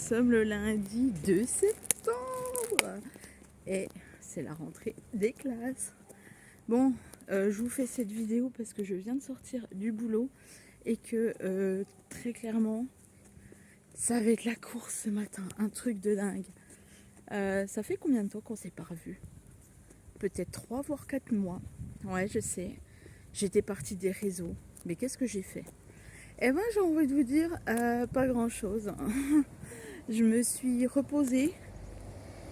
sommes le lundi 2 septembre et c'est la rentrée des classes. Bon, je vous fais cette vidéo parce que je viens de sortir du boulot et que très clairement, ça va être la course ce matin, un truc de dingue. Ça fait combien de temps qu'on s'est pas revus? Peut-être 3 voire 4 mois. Ouais, je sais. J'étais partie des réseaux. Mais qu'est-ce que j'ai fait? Eh ben, j'ai envie de vous dire, pas grand-chose. Je me suis reposée.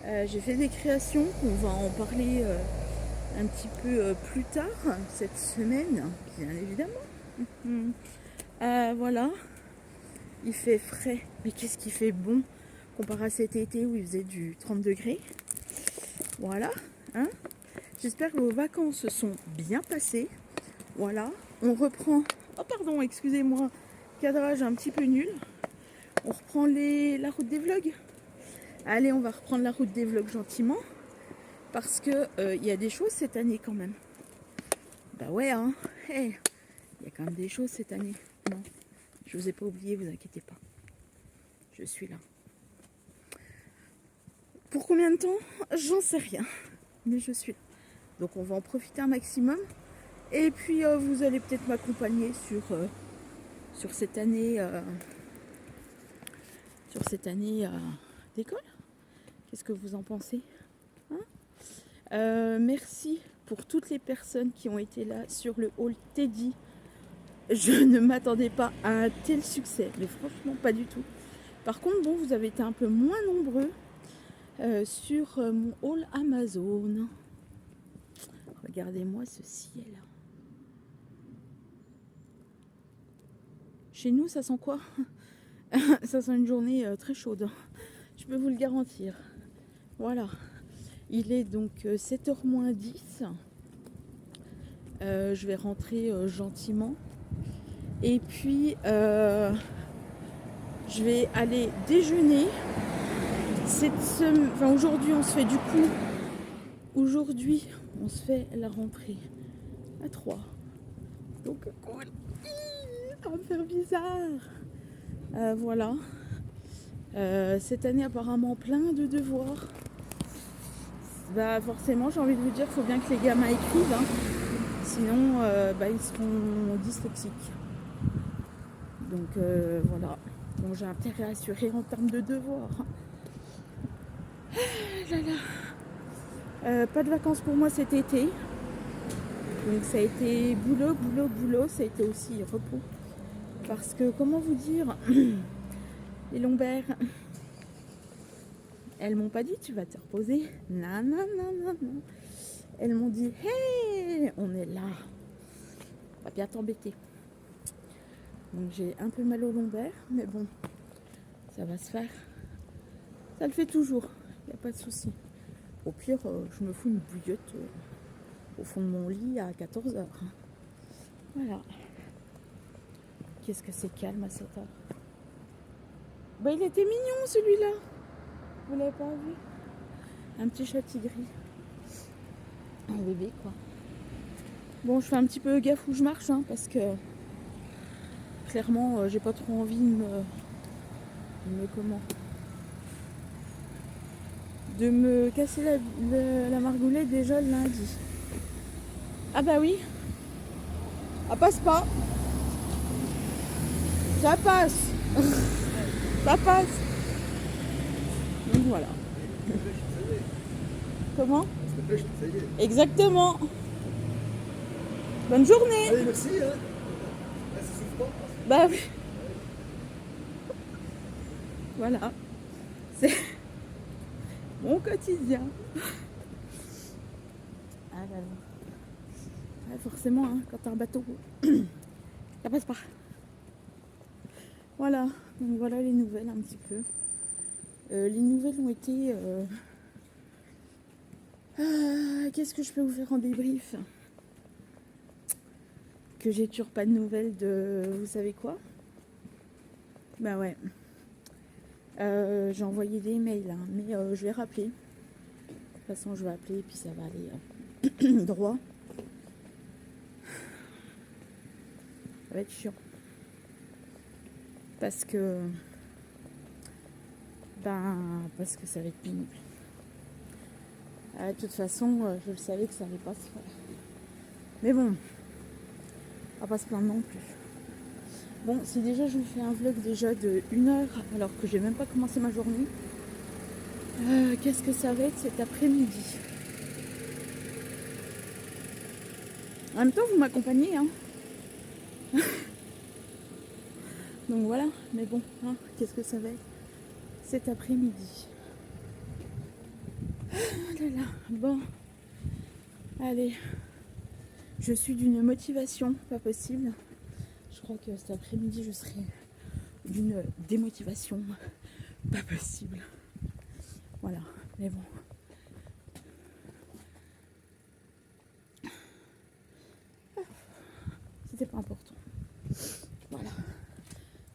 J'ai fait des créations. On va en parler un petit peu plus tard cette semaine, bien évidemment. Voilà. Il fait frais. Mais qu'est-ce qui fait bon comparé à cet été où il faisait du 30 degrés. Voilà. Hein, j'espère que vos vacances se sont bien passées. Voilà. On reprend... Oh pardon, excusez-moi. Cadrage un petit peu nul. On reprend la route des vlogs. Allez, on va reprendre la route des vlogs gentiment. Parce que il y a des choses cette année quand même. Bah ouais, hein. Hey, il y a quand même des choses cette année. Non, je vous ai pas oublié, vous inquiétez pas. Je suis là. Pour combien de temps? J'en sais rien. Mais je suis là. Donc on va en profiter un maximum. Et puis vous allez peut-être m'accompagner sur cette année d'école. Qu'est-ce que vous en pensez, hein? Merci pour toutes les personnes qui ont été là sur le haul Teddy. Je ne m'attendais pas à un tel succès, mais franchement pas du tout. Par contre, bon, vous avez été un peu moins nombreux sur mon haul Amazon. Regardez-moi ce ciel. Chez nous, ça sent quoi? Ça sent une journée très chaude. Je peux vous le garantir. Voilà. Il est donc 7h moins 10. Je vais rentrer gentiment. Et puis, je vais aller déjeuner. Aujourd'hui, on se fait du coup... Aujourd'hui, on se fait la rentrée à 3. Donc, cool. Ça va me faire bizarre. Voilà. Cette année, apparemment, plein de devoirs. Bah forcément, j'ai envie de vous dire, il faut bien que les gamins écrivent, hein. Sinon ils seront dyslexiques. Donc voilà. Donc j'ai intérêt à assurer en termes de devoirs. Pas de vacances pour moi cet été. Donc ça a été boulot, boulot, boulot. Ça a été aussi repos. Parce que comment vous dire, les lombaires, elles m'ont pas dit tu vas te reposer. Non, non, non, non, non. Elles m'ont dit hey, on est là. On va bien t'embêter. Donc j'ai un peu mal au lombaire, mais bon, ça va se faire. Ça le fait toujours, il n'y a pas de souci. Au pire, je me fous une bouillotte au fond de mon lit à 14h. Voilà. Qu'est-ce que c'est calme à cette heure. Bah il était mignon celui-là. Vous l'avez pas vu? Un petit chat gris. Un bébé quoi. Bon, je fais un petit peu gaffe où je marche, hein, parce que clairement, j'ai pas trop envie de me casser la margoulette déjà le lundi. Ah bah oui. Ah passe pas. Ça passe. Ça passe. Donc voilà. Comment? Exactement. Bonne journée. Allez, merci. Hein. Ça souffre pas. Bah oui. Voilà. C'est mon quotidien. Ah là là. Ouais, forcément, hein, quand t'as un bateau, ça passe pas. Voilà. Donc voilà les nouvelles un petit peu. Les nouvelles ont été... qu'est-ce que je peux vous faire en débrief? Que j'ai toujours pas de nouvelles de... Vous savez quoi? Bah ouais. J'ai envoyé des mails, hein, mais je vais rappeler. De toute façon, je vais appeler et puis ça va aller droit. Ça va être chiant. Parce que Ben, parce que ça va être pénible. De toute façon, je le savais que ça n'allait pas se faire. Mais bon, on va pas se plaindre non plus. Bon, si déjà je vous fais un vlog déjà de 1 heure, alors que j'ai même pas commencé ma journée, qu'est-ce que ça va être cet après-midi? En même temps, vous m'accompagnez, hein. Donc voilà, mais bon, hein, qu'est-ce que ça va être cet après-midi? Oh là là, bon, allez, je suis d'une motivation pas possible. Je crois que cet après-midi, je serai d'une démotivation pas possible. Voilà, mais bon. C'était pas important. Voilà.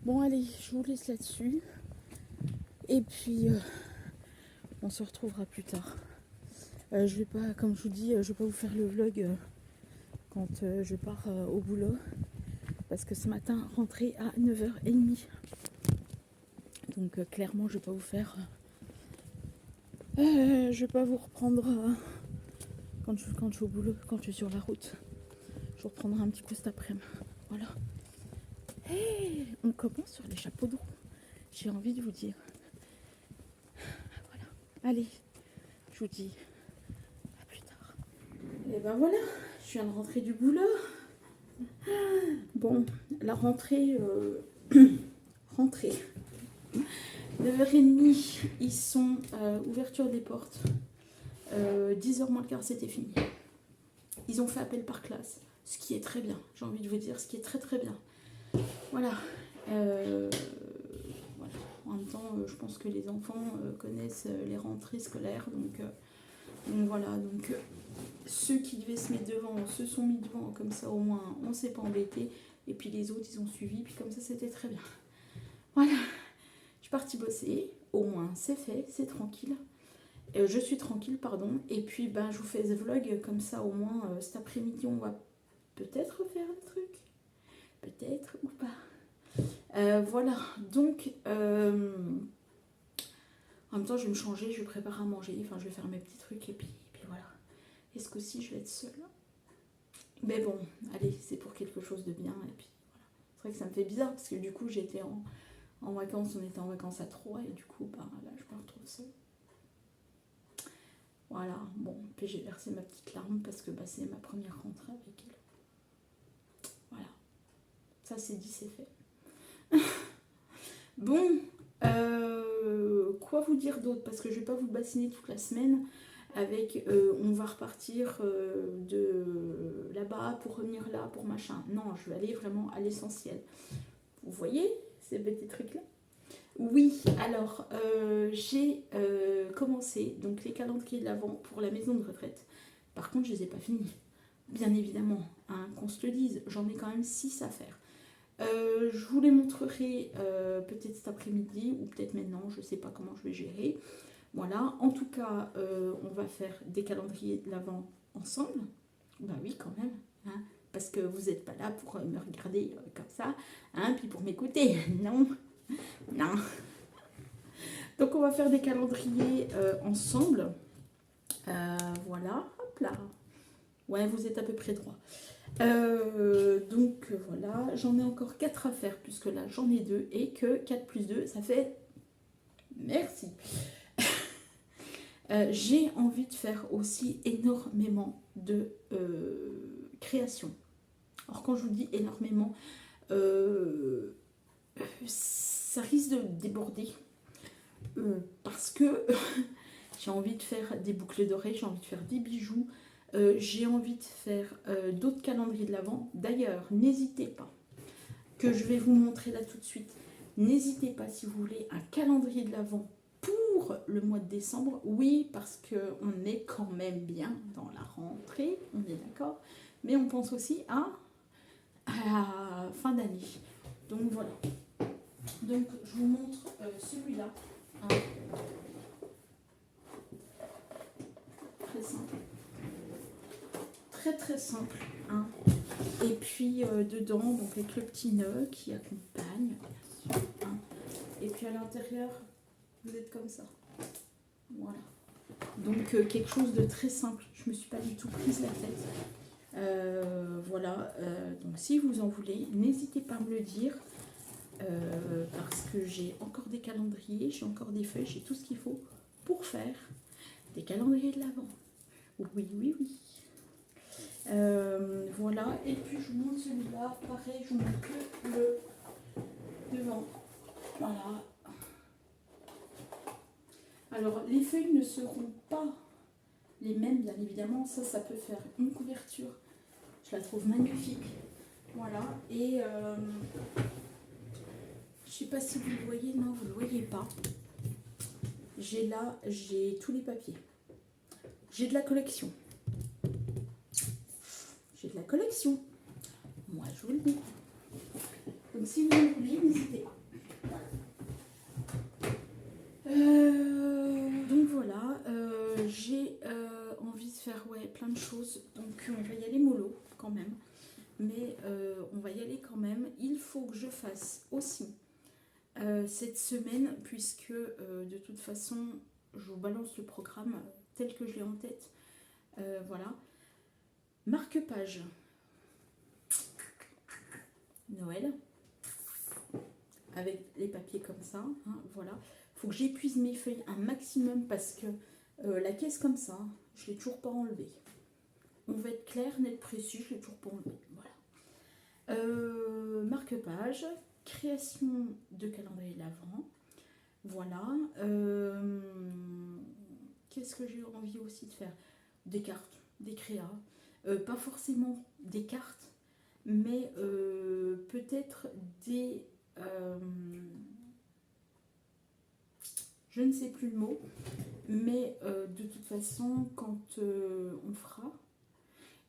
Bon, allez, je vous laisse là-dessus. Et puis, on se retrouvera plus tard. Je vais pas, comme je vous dis, je vais pas vous faire le vlog quand je pars au boulot. Parce que ce matin, rentrée à 9h30. Donc, clairement, je vais pas vous faire... je vais pas vous reprendre quand je suis au boulot, quand je suis sur la route. Je vous reprendrai un petit coup cet après-midi. Voilà. Hey, on commence sur les chapeaux de roue. J'ai envie de vous dire. Voilà. Allez, je vous dis à plus tard. Et ben voilà, je viens de rentrer du boulot. Bon, la rentrée... rentrée. 9h30, ils sont ouverture des portes. 10h moins le quart, c'était fini. Ils ont fait appel par classe, ce qui est très bien. J'ai envie de vous dire, ce qui est très très bien. Voilà. Voilà. En même temps, je pense que les enfants connaissent les rentrées scolaires. Donc voilà. Donc ceux qui devaient se mettre devant se sont mis devant. Comme ça, au moins, on ne s'est pas embêté. Et puis les autres, ils ont suivi. Puis comme ça, c'était très bien. Voilà. Je suis partie bosser. Au moins, c'est fait. C'est tranquille. Je suis tranquille, pardon. Et puis, ben, je vous fais ce vlog. Comme ça, au moins, cet après-midi, on va peut-être faire le truc. Peut-être ou pas. Voilà, donc en même temps je vais me changer, je vais préparer à manger, enfin je vais faire mes petits trucs et puis voilà. Est-ce qu'aussi je vais être seule? Mais bon, allez, c'est pour quelque chose de bien et puis voilà. C'est vrai que ça me fait bizarre parce que du coup j'étais en vacances, on était en vacances à 3 et du coup bah là je me retrouve seule. Voilà, bon, puis j'ai versé ma petite larme parce que bah, c'est ma première rentrée avec elle. Voilà, ça c'est dit, c'est fait. Bon, quoi vous dire d'autre? Parce que je vais pas vous bassiner toute la semaine avec on va repartir de là-bas pour revenir là pour machin. Non, je vais aller vraiment à l'essentiel. Vous voyez ces petits trucs là? Oui, alors j'ai commencé donc les calendriers de l'Avent pour la maison de retraite. Par contre, je les ai pas finis. Bien évidemment, hein, qu'on se le dise, j'en ai quand même 6 à faire. Je vous les montrerai peut-être cet après-midi ou peut-être maintenant, je ne sais pas comment je vais gérer. Voilà, en tout cas, on va faire des calendriers de l'Avent ensemble. Bah oui, quand même, hein, parce que vous n'êtes pas là pour me regarder comme ça, hein, puis pour m'écouter. Non, non. Donc on va faire des calendriers ensemble. Voilà, hop là. Ouais, vous êtes à peu près 3. Donc voilà, j'en ai encore 4 à faire puisque là j'en ai 2 et que 4 plus 2 ça fait... Merci. J'ai envie de faire aussi énormément de création. Alors quand je vous dis énormément, ça risque de déborder parce que j'ai envie de faire des boucles d'oreilles, j'ai envie de faire des bijoux. J'ai envie de faire d'autres calendriers de l'Avent. D'ailleurs, n'hésitez pas, que je vais vous montrer là tout de suite. N'hésitez pas si vous voulez un calendrier de l'Avent pour le mois de décembre. Oui, parce qu'on est quand même bien dans la rentrée, on est d'accord. Mais on pense aussi à la fin d'année. Donc voilà. Donc je vous montre celui-là. Hein. Très simple. Très très simple, hein. Et puis dedans, donc avec le petit nœud qui accompagne, bien sûr, hein. Et puis à l'intérieur, vous êtes comme ça. Voilà. Donc quelque chose de très simple. Je me suis pas du tout prise la tête. Voilà. Donc si vous en voulez, n'hésitez pas à me le dire. Parce que j'ai encore des calendriers, j'ai encore des feuilles, j'ai tout ce qu'il faut pour faire des calendriers de l'Avent. Oui, oui, oui. Voilà. Et puis je vous montre celui-là. Pareil, je vous montre que le devant. Voilà. Alors, les feuilles ne seront pas les mêmes, bien évidemment. Ça peut faire une couverture. Je la trouve magnifique. Voilà. Et je sais pas si vous le voyez. Non, vous ne le voyez pas. J'ai tous les papiers. J'ai de la collection. J'ai de la collection. Moi, je vous le dis. Donc, si vous en voulez, n'hésitez pas. Donc voilà, j'ai envie de faire plein de choses, donc on va y aller mollo quand même, mais on va y aller quand même. Il faut que je fasse aussi cette semaine, puisque de toute façon je vous balance le programme tel que je l'ai en tête. Voilà, marque-page Noël avec les papiers comme ça, hein, voilà. Faut que j'épuise mes feuilles un maximum parce que la caisse comme ça, je l'ai toujours pas enlevée. On va être clair, net, précis, je l'ai toujours pas enlevée. Voilà. Marque-page, création de calendrier de l'Avent. Voilà. Qu'est-ce que j'ai envie aussi de faire? Des cartes, des créas. Pas forcément des cartes, mais peut-être des... je ne sais plus le mot, mais de toute façon, quand on fera,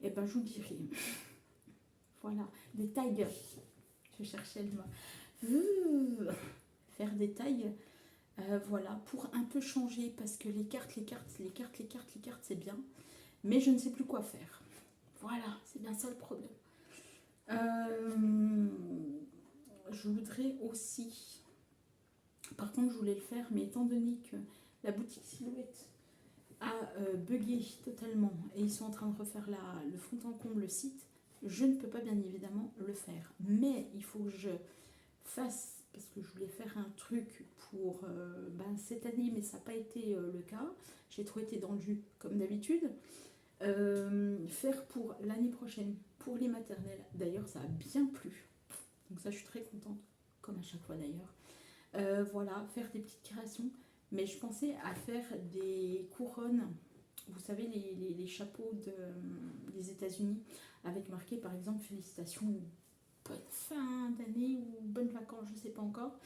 eh ben, je vous dirai. Voilà, des tags. Je cherchais le mot. Faire des tags, voilà, pour un peu changer, parce que les cartes, c'est bien, mais je ne sais plus quoi faire. Voilà, c'est bien ça le problème. Je voudrais aussi... Par contre, je voulais le faire, mais étant donné que la boutique Silhouette a bugué totalement et ils sont en train de refaire le fond en comble, le site, je ne peux pas bien évidemment le faire. Mais il faut que je fasse, parce que je voulais faire un truc pour cette année, mais ça n'a pas été le cas. J'ai trop été dans le jus, comme d'habitude. Faire pour l'année prochaine, pour les maternelles. D'ailleurs, ça a bien plu. Donc ça, je suis très contente, comme à chaque fois d'ailleurs. Voilà, faire des petites créations. Mais je pensais à faire des couronnes, vous savez, les chapeaux des États-Unis, avec marqué par exemple félicitations, bonne fin d'année ou bonnes vacances, je ne sais pas encore.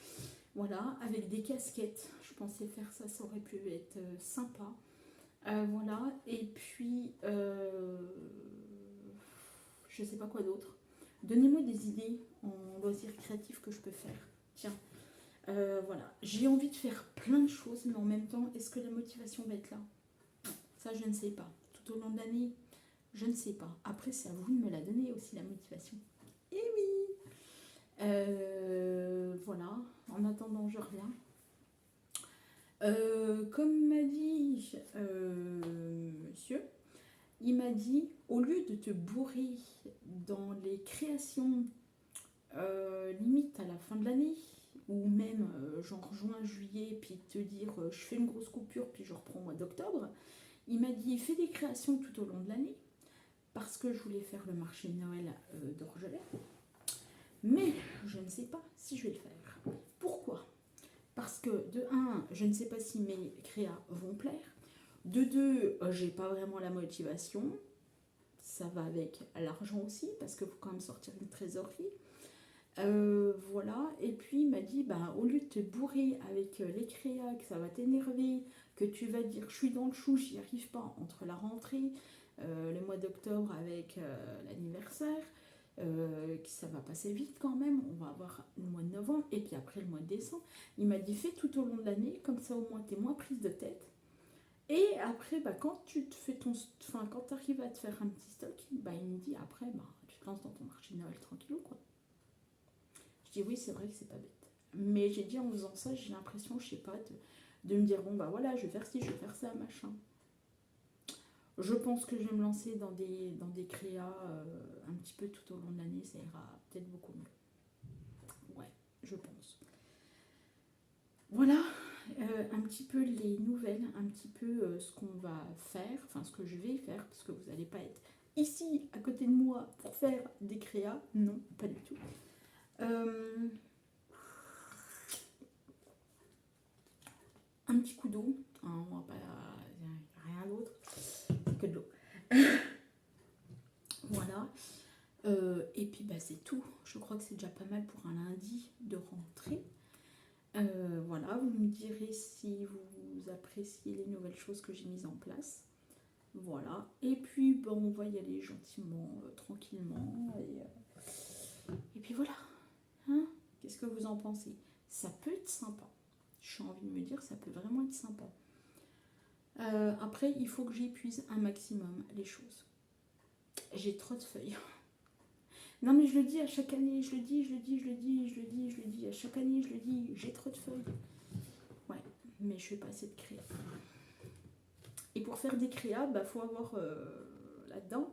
Voilà, avec des casquettes. Je pensais faire ça, ça aurait pu être sympa. Voilà, et puis je sais pas quoi d'autre. Donnez-moi des idées en loisirs créatifs que je peux faire. Tiens. Voilà, j'ai envie de faire plein de choses, mais en même temps, est-ce que la motivation va être là? Ça, je ne sais pas. Tout au long de l'année, je ne sais pas. Après, c'est à vous de me la donner aussi, la motivation. Eh oui. Voilà, en attendant, je reviens. Comme m'a dit monsieur, il m'a dit, au lieu de te bourrer dans les créations limite à la fin de l'année, ou même genre juin, juillet, puis te dire je fais une grosse coupure, puis je reprends au mois d'octobre, il m'a dit fais des créations tout au long de l'année, parce que je voulais faire le marché de Noël d'Orgelet, mais je ne sais pas si je vais le faire. Pourquoi? Parce que de 1, je ne sais pas si mes créas vont plaire, de 2, j'ai pas vraiment la motivation, ça va avec l'argent aussi, parce qu'il faut quand même sortir une trésorerie. Voilà, et puis il m'a dit au lieu de te bourrer avec les créas, que ça va t'énerver, que tu vas dire je suis dans le chou, j'y arrive pas entre la rentrée, le mois d'octobre avec l'anniversaire, que ça va passer vite quand même, on va avoir le mois de novembre et puis après le mois de décembre. Il m'a dit fais tout au long de l'année, comme ça au moins t'es moins prise de tête. Et après, quand tu te fais quand tu arrives à te faire un petit stock, il me dit après, tu te lances dans ton marché de Noël tranquillou quoi. Je dis oui, c'est vrai que c'est pas bête. Mais j'ai dit en faisant ça, j'ai l'impression, je sais pas, de me dire, bon bah voilà, je vais faire ci, je vais faire ça, machin. Je pense que je vais me lancer dans des créas un petit peu tout au long de l'année, ça ira peut-être beaucoup mieux. Ouais, je pense. Voilà, un petit peu les nouvelles, un petit peu ce qu'on va faire, enfin ce que je vais faire, parce que vous n'allez pas être ici à côté de moi pour faire des créas, non, pas du tout. Un petit coup d'eau, hein, on va pas, rien d'autre, que de l'eau. Voilà. Et puis bah, c'est tout. Je crois que c'est déjà pas mal pour un lundi de rentrée. Voilà, vous me direz si vous appréciez les nouvelles choses que j'ai mises en place. Voilà. Et puis bon, on va y aller gentiment, tranquillement. Et puis voilà. Hein, qu'est-ce que vous en pensez? Ça peut être sympa. J'ai envie de me dire, ça peut vraiment être sympa. Après, il faut que j'épuise un maximum les choses. J'ai trop de feuilles. Non mais je le dis à chaque année, je le dis, à chaque année je le dis, j'ai trop de feuilles. Ouais, mais je fais pas assez de créa. Et pour faire des créas, bah faut avoir là-dedans.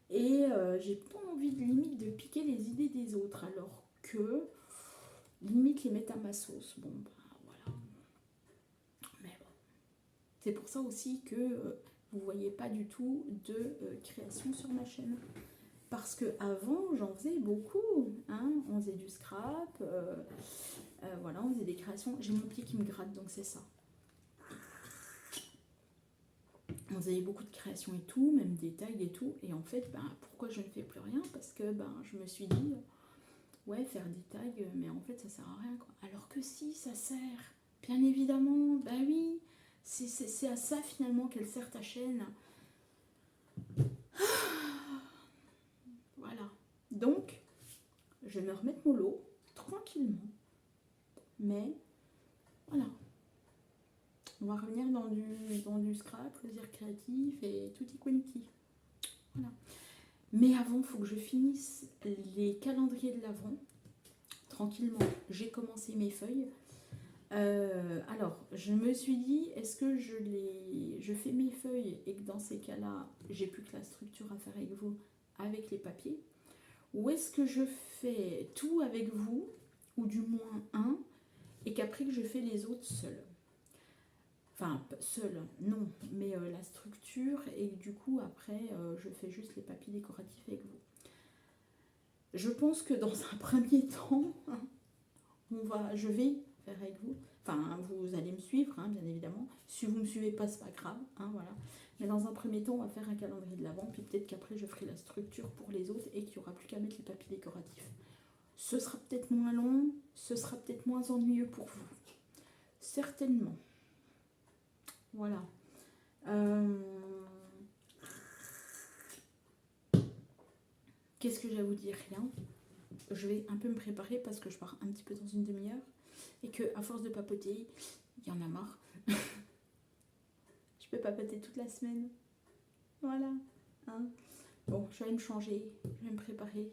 Et j'ai pas envie de limite de piquer les idées des autres, alors que limite les mettre à ma sauce. Bon bah voilà. Mais bon. C'est pour ça aussi que vous voyez pas du tout de création sur ma chaîne. Parce que avant j'en faisais beaucoup, hein, on faisait du scrap, voilà, on faisait des créations. J'ai mon pied qui me gratte, donc c'est ça. On faisait beaucoup de créations et tout, même des tags et tout. Et en fait, ben, pourquoi je ne fais plus rien? Parce que ben, je me suis dit, ouais, faire des tags, mais en fait ça sert à rien, quoi. Alors que si, ça sert, bien évidemment, bah oui, c'est à ça finalement qu'elle sert ta chaîne. Voilà. Donc, je vais me remettre mon lot, tranquillement. Mais, voilà. On va revenir dans du scrap, loisir créatif et tutti quanti. Voilà. Mais avant, il faut que je finisse les calendriers de l'Avent. Tranquillement, j'ai commencé mes feuilles. Alors, je me suis dit, est-ce que je fais mes feuilles et que dans ces cas-là, j'ai plus que la structure à faire avec vous, avec les papiers? Ou est-ce que je fais tout avec vous, ou du moins un, et qu'après que je fais les autres seuls? Enfin, seule, non, mais la structure, et du coup, après, je fais juste les papiers décoratifs avec vous. Je pense que dans un premier temps, je vais faire avec vous. Enfin, vous allez me suivre, hein, bien évidemment. Si vous ne me suivez pas, c'est pas grave, hein, voilà. Mais dans un premier temps, on va faire un calendrier de l'Avent, puis peut-être qu'après, je ferai la structure pour les autres et qu'il n'y aura plus qu'à mettre les papiers décoratifs. Ce sera peut-être moins long, ce sera peut-être moins ennuyeux pour vous. Certainement. Voilà. Qu'est-ce que j'ai à vous dire? Rien. Je vais un peu me préparer parce que je pars un petit peu dans une demi-heure et que à force de papoter, il y en a marre. Je peux papoter toute la semaine. Voilà. Hein, bon, je vais me changer, je vais me préparer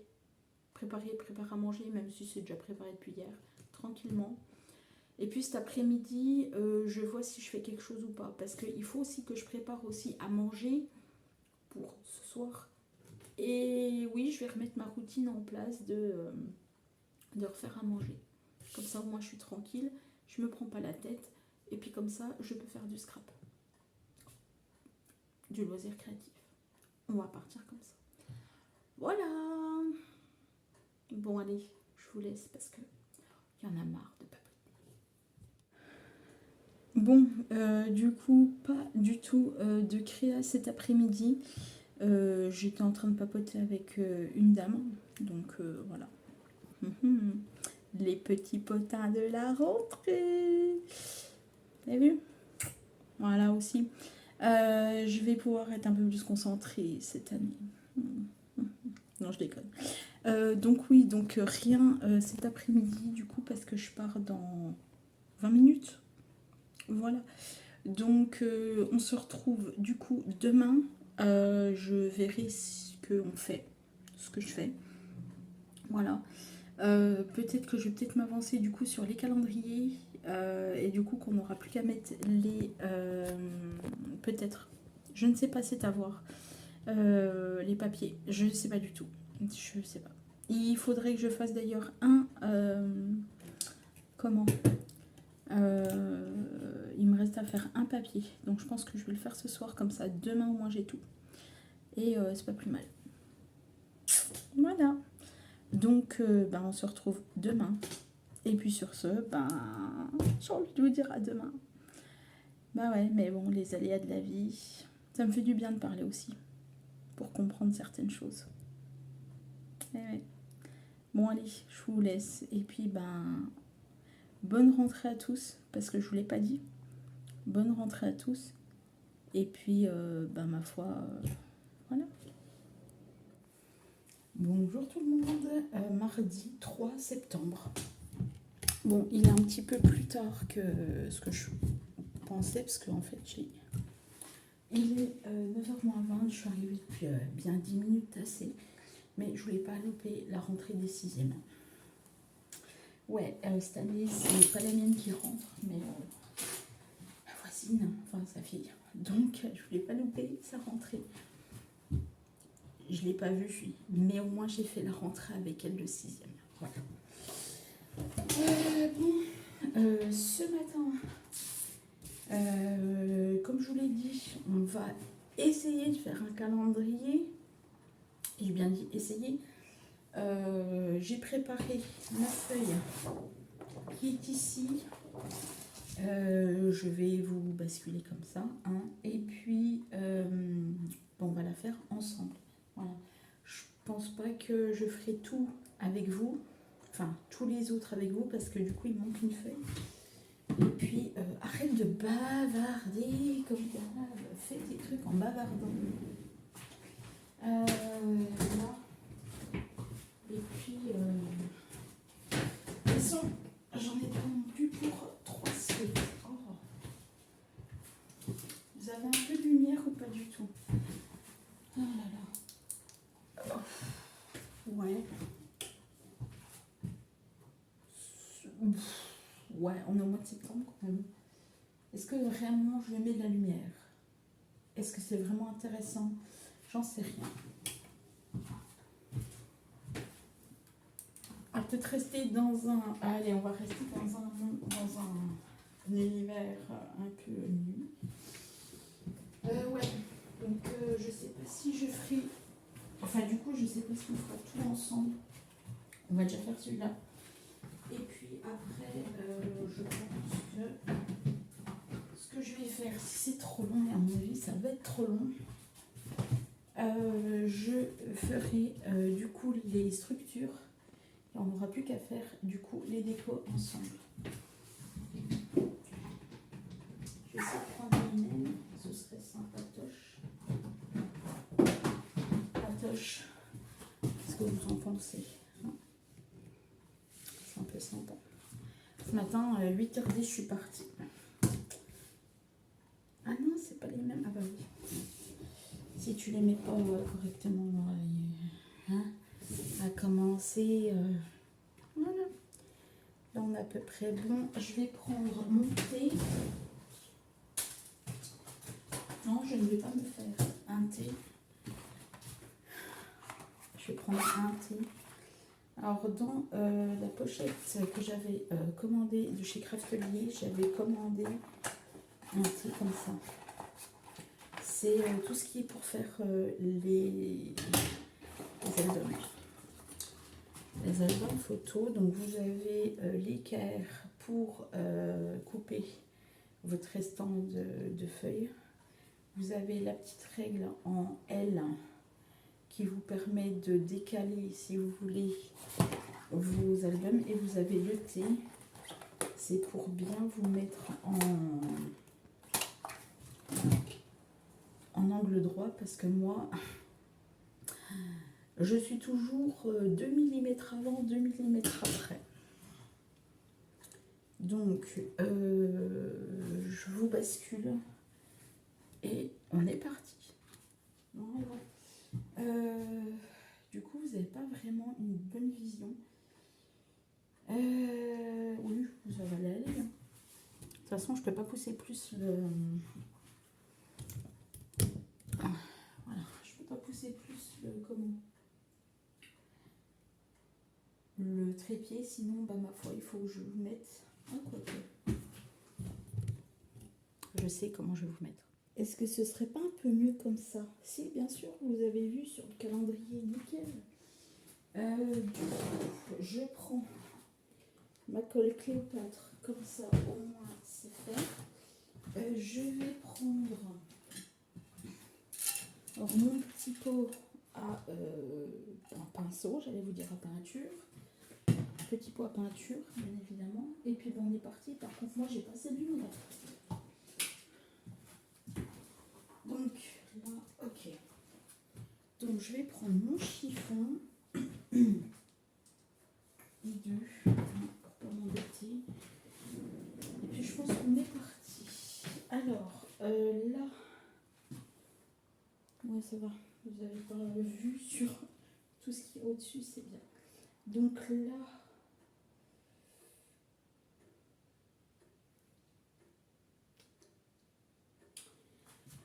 à manger, même si c'est déjà préparé depuis hier, tranquillement. Et puis cet après-midi, je vois si je fais quelque chose ou pas. Parce qu'il faut aussi que je prépare aussi à manger pour ce soir. Et oui, je vais remettre ma routine en place de refaire à manger. Comme ça, moi, je suis tranquille. Je me prends pas la tête. Et puis comme ça, je peux faire du scrap. Du loisir créatif. On va partir comme ça. Voilà. Bon, allez, je vous laisse parce que il y en a marre de papoter. Bon, du coup, pas du tout de créa cet après-midi. J'étais en train de papoter avec une dame. Donc, voilà. Les petits potins de la rentrée. Vous avez vu? Voilà aussi. Je vais pouvoir être un peu plus concentrée cette année. Non, je déconne. Donc oui, donc rien cet après-midi du coup parce que je pars dans 20 minutes. Voilà. Donc on se retrouve du coup demain. Je verrai ce que je fais. Voilà. Peut-être que je vais peut-être m'avancer du coup sur les calendriers et du coup qu'on n'aura plus qu'à mettre les... peut-être, je ne sais pas, c'est à voir. Les papiers, je ne sais pas du tout. Je sais pas. Il faudrait que je fasse d'ailleurs un... comment il me reste à faire un papier. Donc je pense que je vais le faire ce soir. Comme ça, demain au moins j'ai tout. Et c'est pas plus mal. Voilà. Donc ben, on se retrouve demain. Et puis sur ce, ben, j'ai envie de vous dire à demain. Bah ouais, mais bon, les aléas de la vie, ça me fait du bien de parler aussi. Pour comprendre certaines choses. Et ouais. Bon allez, je vous laisse. Et puis ben, bonne rentrée à tous, parce que je vous l'ai pas dit. Bonne rentrée à tous. Et puis, ben ma foi, voilà. Bonjour tout le monde, mardi 3 septembre. Bon, il est un petit peu plus tard que ce que je pensais, parce qu'en fait, il est 9h-20, je suis arrivée depuis bien 10 minutes assez, mais je voulais pas louper la rentrée des 6e. Ouais, cette année, c'est pas la mienne qui rentre, mais la voisine, enfin sa fille. Donc, je voulais pas louper sa rentrée. Je l'ai pas vue, mais au moins j'ai fait la rentrée avec elle le 6e. Voilà. Ce matin, comme je vous l'ai dit, on va essayer de faire un calendrier. Et j'ai bien dit essayer. J'ai préparé ma feuille qui est ici. Je vais vous basculer comme ça. Hein, et puis, on va la faire ensemble. Voilà. Je pense pas que je ferai tout avec vous. Enfin, tous les autres avec vous, parce que du coup, il manque une feuille. Et puis, arrête de bavarder comme d'hab. Fais tes trucs en bavardant. Là. Et puis, de toute façon, j'en ai pas non plus pour 3 semaines. Oh. Vous avez un peu de lumière ou pas du tout? Oh là là. Ouais. Ouais, on est au mois de septembre quand même. Est-ce que vraiment je mets de la lumière? Est-ce que c'est vraiment intéressant? J'en sais rien. On va peut-être rester dans un... Allez, on va rester dans un univers un peu nu. Ouais. Donc, je sais pas si je ferai... Enfin, du coup, je sais pas si on fera tout ensemble. On va déjà faire celui-là. Et puis après, je pense que ce que je vais faire, si c'est trop long, et à mon avis, ça va être trop long, je ferai du coup les structures. Et on n'aura plus qu'à faire du coup les décos ensemble. Je vais essayer de prendre une même, ce serait sympatoche. Patoche. Qu'est-ce que vous en pensez? C'est un peu sympa. Ce matin, 8h10, je suis partie. Ah non, c'est pas les mêmes. Ah bah oui. Si tu les mets pas correctement, hein, à commencer. Voilà. Là, on est à peu près bon. Je vais prendre mon thé. Non, je ne vais pas me faire un thé. Je vais prendre un thé. Alors, dans la pochette que j'avais commandée de chez Craftelier, j'avais commandé un thé comme ça. C'est tout ce qui est pour faire les albums. Les albums photos. Donc, vous avez l'équerre pour couper votre restant de feuilles. Vous avez la petite règle en L qui vous permet de décaler, si vous voulez, vos albums. Et vous avez le T, c'est pour bien vous mettre en angle droit, parce que moi, je suis toujours 2 mm avant, 2 mm après. Donc, je vous bascule et on est parti. Voilà. Du coup, vous n'avez pas vraiment une bonne vision. Oui, ça va aller. Hein. De toute façon, je peux pas pousser plus le... Voilà, je peux pas pousser plus le... Comment? Le trépied, sinon, bah, ma foi, il faut que je vous mette... Ah, quoi que... Je sais comment je vais vous mettre. Est-ce que ce serait pas un peu mieux comme ça? Si, bien sûr, vous avez vu sur le calendrier, nickel. Du coup, je prends ma colle Cléopâtre, comme ça, au moins, c'est fait. Je vais prendre alors, mon petit pot à un pinceau, j'allais vous dire à peinture. Petit pot à peinture, bien évidemment. Et puis, bon, on est parti. Par contre, moi, j'ai passé du lumière. Donc, là, ok. Donc, je vais prendre mon chiffon. Les deux, pour pas m'embêter. Et puis, je pense qu'on est parti. Alors, là... Ouais, ça va. Vous avez pas vu sur tout ce qui est au-dessus, c'est bien. Donc là...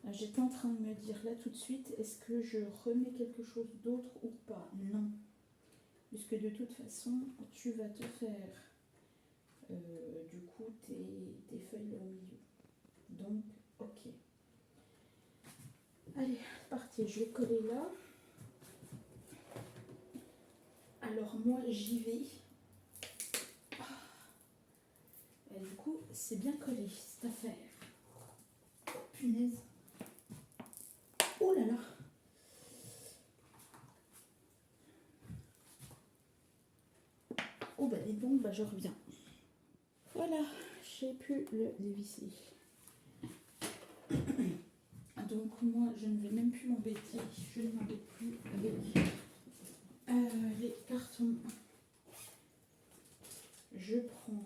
J'étais en train de me dire là tout de suite, est-ce que je remets quelque chose d'autre ou pas? Non. Puisque de toute façon, tu vas te faire du coup tes feuilles au milieu. Donc, ok. Allez, parti, je vais coller là. Alors moi, j'y vais. Et du coup, c'est bien collé, cette affaire. Oh, punaise. Oh là là. Oh bah dis donc, bah je reviens. Voilà, j'ai pu le dévisser. Donc moi, je ne vais même plus m'embêter. Je ne m'embête plus avec les cartons. Je prends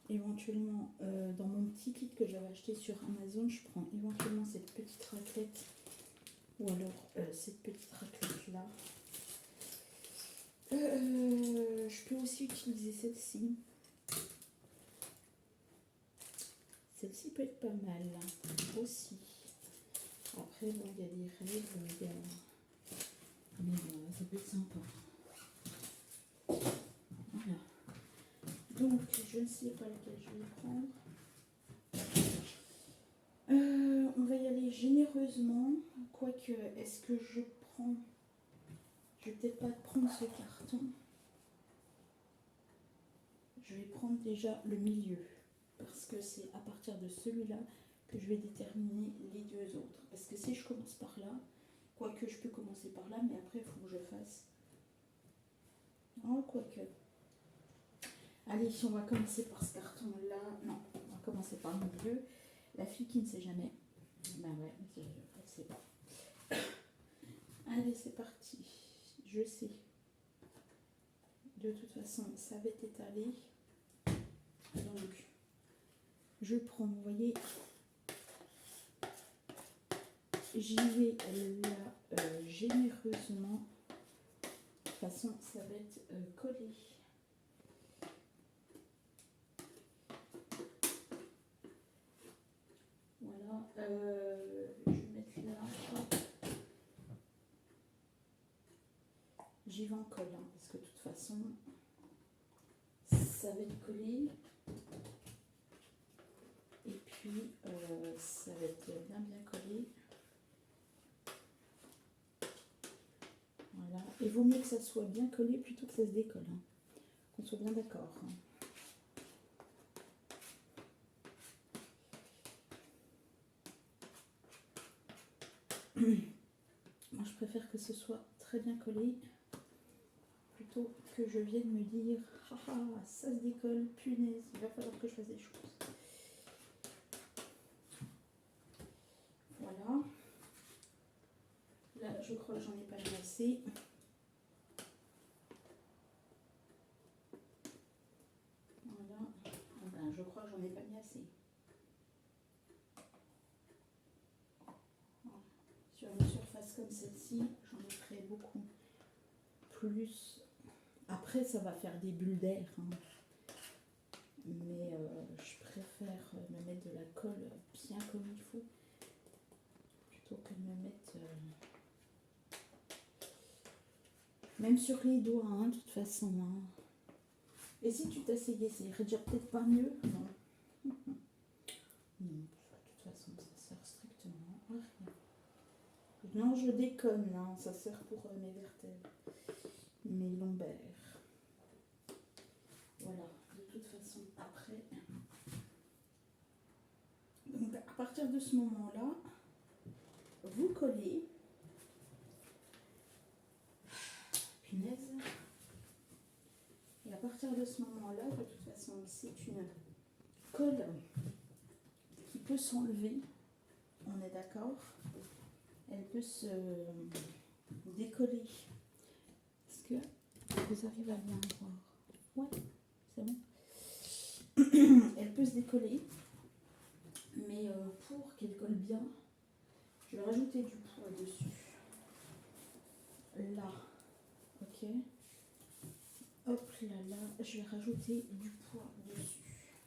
éventuellement dans mon petit kit que j'avais acheté sur Amazon, je prends éventuellement cette petite raclette ou alors cette petite raclette là. Je peux aussi utiliser celle-ci. Celle-ci peut être pas mal aussi. Après, bon, il y a des règles, mais bon, ça peut être sympa. Voilà. Donc, je ne sais pas laquelle je vais prendre. On va y aller généreusement. Quoique, est-ce que je prends... Je vais peut-être pas prendre ce carton. Je vais prendre déjà le milieu. Parce que c'est à partir de celui-là que je vais déterminer les deux autres. Parce que si je commence par là, quoique je peux commencer par là, mais après il faut que je fasse... Oh, quoique. Allez, on va commencer par ce carton-là. Non, on va commencer par le milieu. La fille qui ne sait jamais. Ben ouais, c'est bon. Allez, c'est parti. Je sais. De toute façon, ça va être étalé. Donc, je prends, vous voyez, j'y vais là généreusement. De toute façon, ça va être collé. Voilà, je vais mettre là. Hop. J'y vais en colle, hein, parce que de toute façon, ça va être collé. Et puis, ça va être bien collé. Voilà. Et vaut mieux que ça soit bien collé plutôt que ça se décolle. Hein. Qu'on soit bien d'accord. Hein. Moi, je préfère que ce soit très bien collé plutôt que je vienne me dire haha, ça se décolle, punaise, il va falloir que je fasse des choses. Voilà. Là, je crois que j'en ai pas mis assez. Voilà. Ah ben, je crois que j'en ai pas mis assez. Voilà. Sur une surface comme celle-ci, j'en mettrai beaucoup plus. Après, après, ça va faire des bulles d'air. Hein. Mais je préfère me mettre de la colle bien comme il faut. Plutôt que de me mettre... même sur les doigts, hein, de toute façon. Hein. Et si tu t'asseyais, ça irait déjà peut-être pas mieux? Non. Non, de toute façon, ça sert strictement à rien. Non, je déconne, hein, ça sert pour mes vertèbres, mes lombaires. Voilà, de toute façon, après. Donc, à partir de ce moment-là, vous collez. Punaise. Et à partir de ce moment-là, de toute façon, c'est une colle qui peut s'enlever. On est d'accord? Elle peut se décoller. Est-ce que vous arrivez à bien voir? Ouais, c'est bon. Elle peut se décoller. Mais pour qu'elle colle bien, je vais rajouter du poids dessus. Là. Ok. Hop là, là. Je vais rajouter du poids dessus.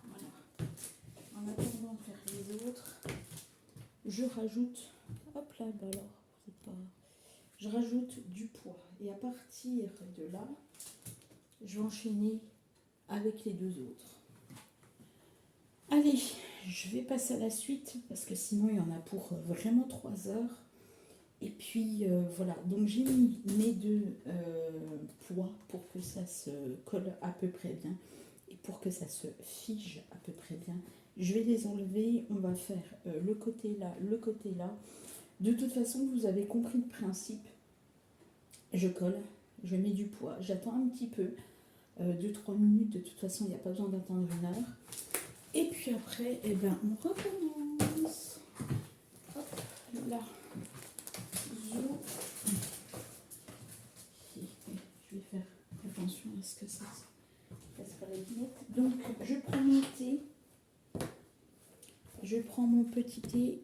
Voilà. En attendant de faire les autres, je rajoute, hop là, bah alors, c'est pas... Je rajoute du poids. Et à partir de là, je vais enchaîner avec les deux autres. Allez, je vais passer à la suite, parce que sinon il y en a pour vraiment 3 heures. Et puis voilà, donc j'ai mis mes deux poids pour que ça se colle à peu près bien. Et pour que ça se fige à peu près bien. Je vais les enlever, on va faire le côté là, le côté là. De toute façon, vous avez compris le principe. Je colle, je mets du poids, j'attends un petit peu, 2-3 minutes, de toute façon, il n'y a pas besoin d'attendre 1 heure. Et puis après, eh ben, on recommence. Hop, là. Je vais faire attention à ce que ça passe pas les lunettes. Donc, je prends mon thé. Je prends mon petit thé.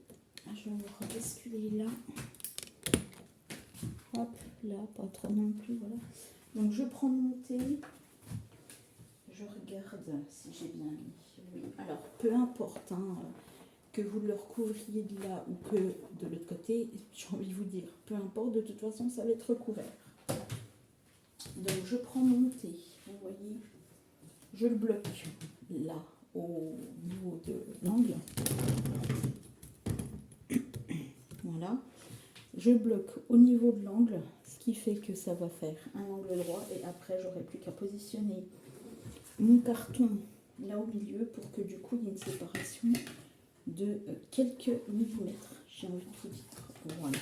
Je vais me rebasculer là. Hop, là, pas trop non plus, voilà. Donc, je prends mon thé. Je regarde si j'ai bien mis. Oui. Alors, peu importe, hein, que vous le recouvriez de là ou que de l'autre côté, j'ai envie de vous dire, peu importe, de toute façon, ça va être recouvert. Donc, je prends mon thé, vous voyez, je le bloque là, au niveau de l'angle. Voilà. Je bloque au niveau de l'angle, ce qui fait que ça va faire un angle droit. Et après, j'aurai plus qu'à positionner mon carton là au milieu pour que du coup, il y ait une séparation de quelques millimètres. J'ai envie de vous dire. Voilà.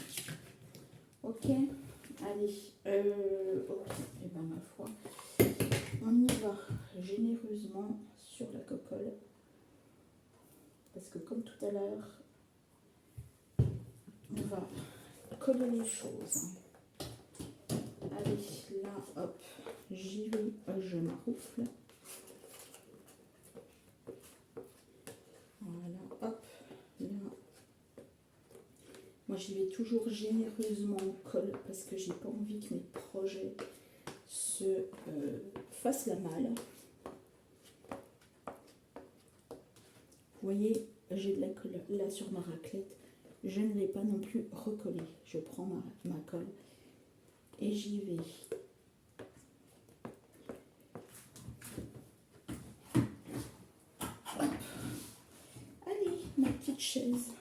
Ok. Allez. Ok. Et bien, ma foi, on y va généreusement sur la cocolle. Parce que comme tout à l'heure, on va coller les choses. Allez, là, hop, j'y vais, je m'arroufle. Voilà, hop, là. Moi, j'y vais toujours généreusement en colle parce que j'ai pas envie que mes projets se fassent la malle. Vous voyez, j'ai de la colle là sur ma raclette. Je ne l'ai pas non plus recollée. Je prends ma colle et j'y vais. Hop. Allez, ma petite chaise.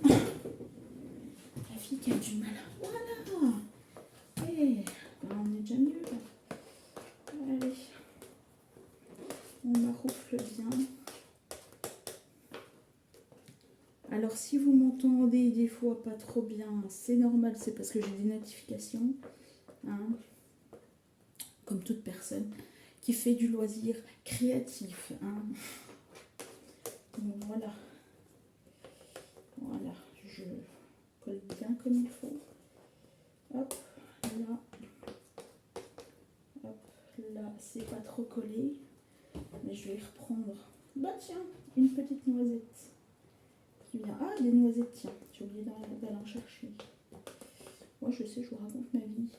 La fille qui a du mal. Voilà. Et on est déjà mieux là. Allez. On m'arroufle bien. Alors si vous m'entendez des fois pas trop bien, c'est normal, c'est parce que j'ai des notifications, hein, comme toute personne qui fait du loisir créatif. Hein. Donc voilà, voilà, je colle bien comme il faut. Hop, là, hop, là, c'est pas trop collé, mais je vais reprendre. Bah tiens, une petite noisette. Ah, des noisettes, tiens, j'ai oublié d'aller en chercher. Moi, je sais, je vous raconte ma vie.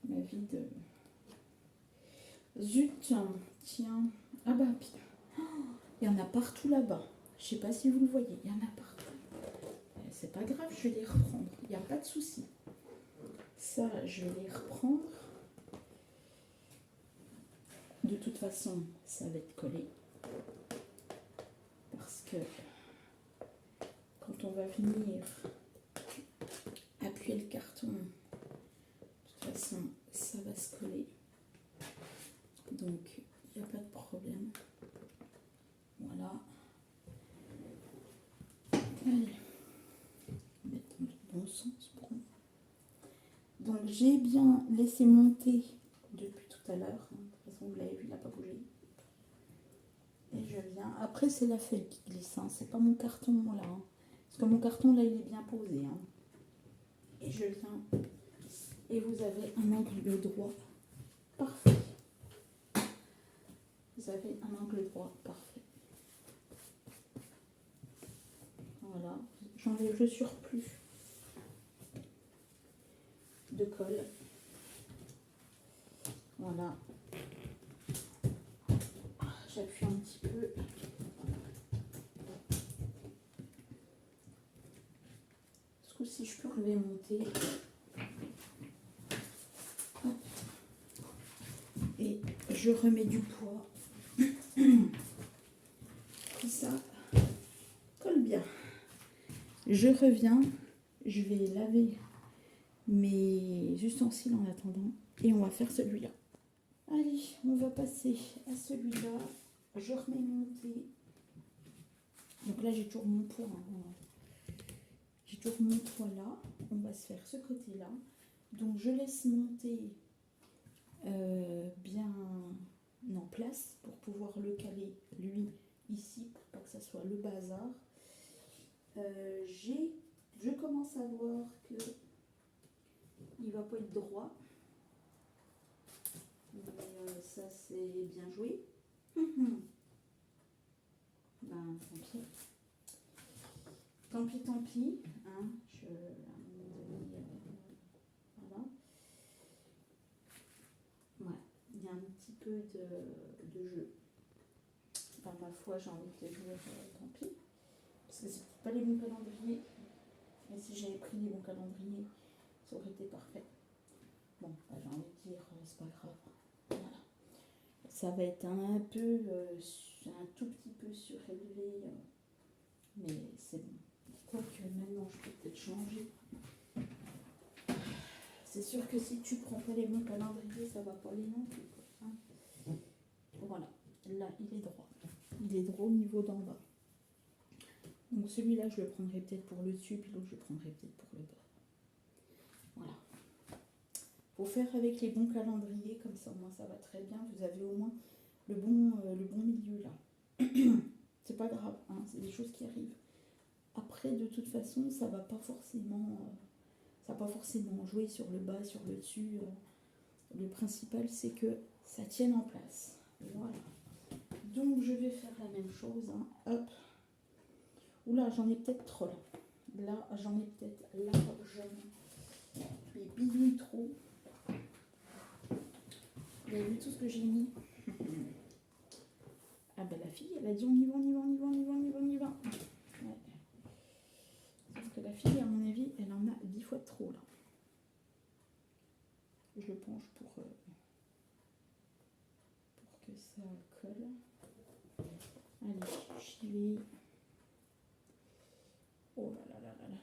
Ma vie de... Zut, tiens. Ah bah, putain. Il y en a partout là-bas. Je sais pas si vous le voyez, il y en a partout. C'est pas grave, je vais les reprendre. Il n'y a pas de souci. Ça, je vais les reprendre. De toute façon, ça va être collé. Parce que quand on va venir appuyer le carton, de toute façon, ça va se coller. Donc, il n'y a pas de problème. Voilà. Allez. Mettre dans le bon sens pour moi. Donc, j'ai bien laissé monter depuis tout à l'heure. De toute façon, vous l'avez vu, il n'a pas bougé. Et je viens. Après, c'est la feuille qui glisse. Hein. C'est pas mon carton là. Hein. Parce que mon carton là, il est bien posé. Hein. Et je viens. Et vous avez un angle droit parfait. Vous avez un angle droit parfait. Voilà. J'enlève le surplus de colle. Voilà. J'appuie un petit peu. Ce coup-ci, je peux enlever mon thé. Hop. Et je remets du poids. Tout ça colle bien. Je reviens. Je vais laver mes ustensiles en attendant. Et on va faire celui-là. Allez, on va passer à celui-là. Je remets mon thé. Donc là, j'ai toujours mon poids. Hein. J'ai toujours mon poids là. On va se faire ce côté-là. Donc je laisse monter bien en place pour pouvoir le caler, lui, ici, pour pas que ça soit le bazar. Je commence à voir que il va pas être droit. Mais ça, c'est bien joué. Ben, tant pis. Tant pis, tant pis. Hein, voilà. Ouais, il y a un petit peu de jeu. Par ma foi, j'ai envie de dire tant pis. Parce que c'est peut-être pas les bons calendriers. Mais si j'avais pris les bons calendriers, ça aurait été parfait. Bon, bah, j'ai envie de dire, c'est pas grave. Voilà. Ça va être un peu, un tout petit peu surélevé. Mais c'est bon. Quoique maintenant, je peux peut-être changer. C'est sûr que si tu prends pas les bons calendriers, ça va pas aller non plus. Hein. Voilà, là, il est droit. Il est droit au niveau d'en bas. Donc celui-là, je le prendrai peut-être pour le dessus, puis l'autre, je le prendrai peut-être pour le bas. Voilà. Faut faire avec les bons calendriers, comme ça, au moins, ça va très bien. Vous avez au moins le bon milieu, là. C'est pas grave, hein, c'est des choses qui arrivent. Après, de toute façon, ça va pas forcément jouer sur le bas, sur le dessus. Le principal, c'est que ça tienne en place. Voilà. Donc, je vais faire la même chose. Hein. Hop. Oula, j'en ai peut-être trop là. Là, j'en ai peut-être largement. Mais bidouille trop. Vous avez vu tout ce que j'ai mis? Ah ben la fille, elle a dit on y va, on y va, on y va, on y va, on y va, on y va. Ouais. Sauf que la fille, à mon avis, elle en a 10 fois de trop là. Je le penche pour que ça colle. Allez, j'y vais. Oh là là là là là.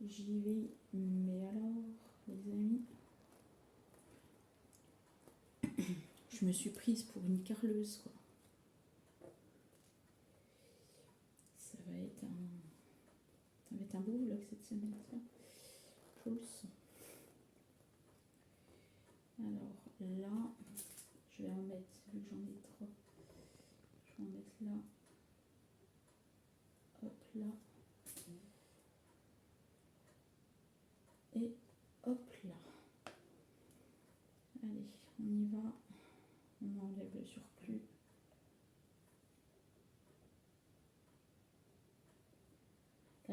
J'y vais, mais alors, les amis, je me suis prise pour une carleuse, quoi. Ça va être un beau vlog cette semaine, ça. Je le sens. Alors là, je vais en mettre, vu que j'en ai trop, je vais en mettre là. Hop là. Et hop là. Allez, on y va. On enlève le surplus.